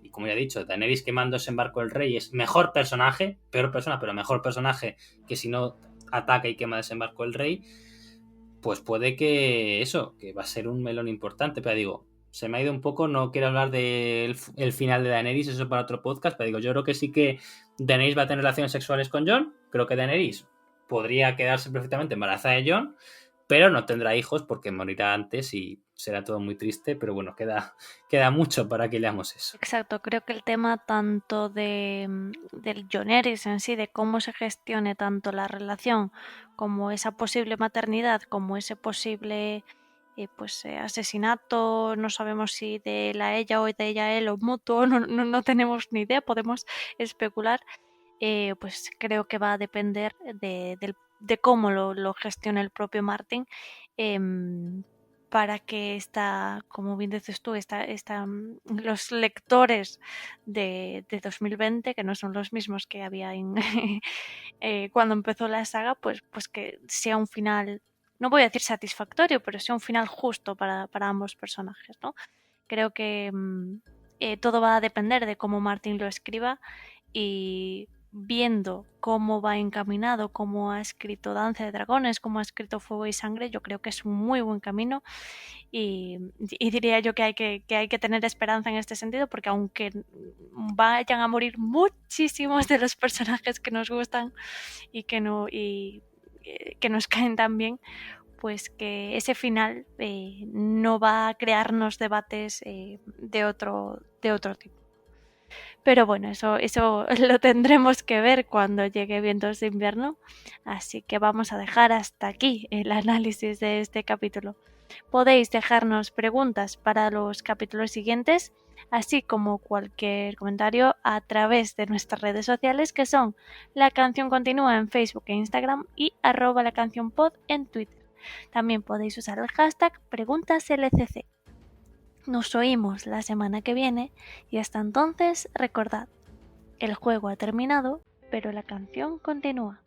Y como ya he dicho, Daenerys quemándose en Barco del Rey es mejor personaje, peor persona, pero mejor personaje que si no ataca y quema Desembarco del Rey. Pues puede que va a ser un melón importante. Pero digo, se me ha ido un poco, no quiero hablar del final de Daenerys, eso para otro podcast, pero digo, yo creo que sí que Daenerys va a tener relaciones sexuales con Jon. Creo que Daenerys podría quedarse perfectamente embarazada de Jon, pero no tendrá hijos porque morirá antes y será todo muy triste, pero bueno, queda mucho para que leamos eso. Exacto, creo que el tema tanto del Jon Aerys en sí, de cómo se gestione tanto la relación como esa posible maternidad, como ese posible asesinato, no sabemos si de ella o de ella él o mutuo, no tenemos ni idea, podemos especular. pues creo que va a depender de cómo lo gestione el propio Martin, para que como bien dices tú, los lectores de 2020, que no son los mismos que había cuando empezó la saga, pues que sea un final, no voy a decir satisfactorio, pero sea un final justo para ambos personajes, ¿no? Creo que todo va a depender de cómo Martin lo escriba, y viendo cómo va encaminado, cómo ha escrito Danza de Dragones, cómo ha escrito Fuego y Sangre, yo creo que es un muy buen camino, y diría yo que hay que tener esperanza en este sentido, porque aunque vayan a morir muchísimos de los personajes que nos gustan y que nos caen tan bien, pues que ese final no va a crearnos debates de otro tipo. Pero bueno, eso lo tendremos que ver cuando llegue Vientos de Invierno, así que vamos a dejar hasta aquí el análisis de este capítulo. Podéis dejarnos preguntas para los capítulos siguientes, así como cualquier comentario a través de nuestras redes sociales, que son La Canción Continúa en Facebook e Instagram y @lacancionpod en Twitter. También podéis usar el hashtag PreguntasLCC. Nos oímos la semana que viene y hasta entonces recordad, el juego ha terminado, pero la canción continúa.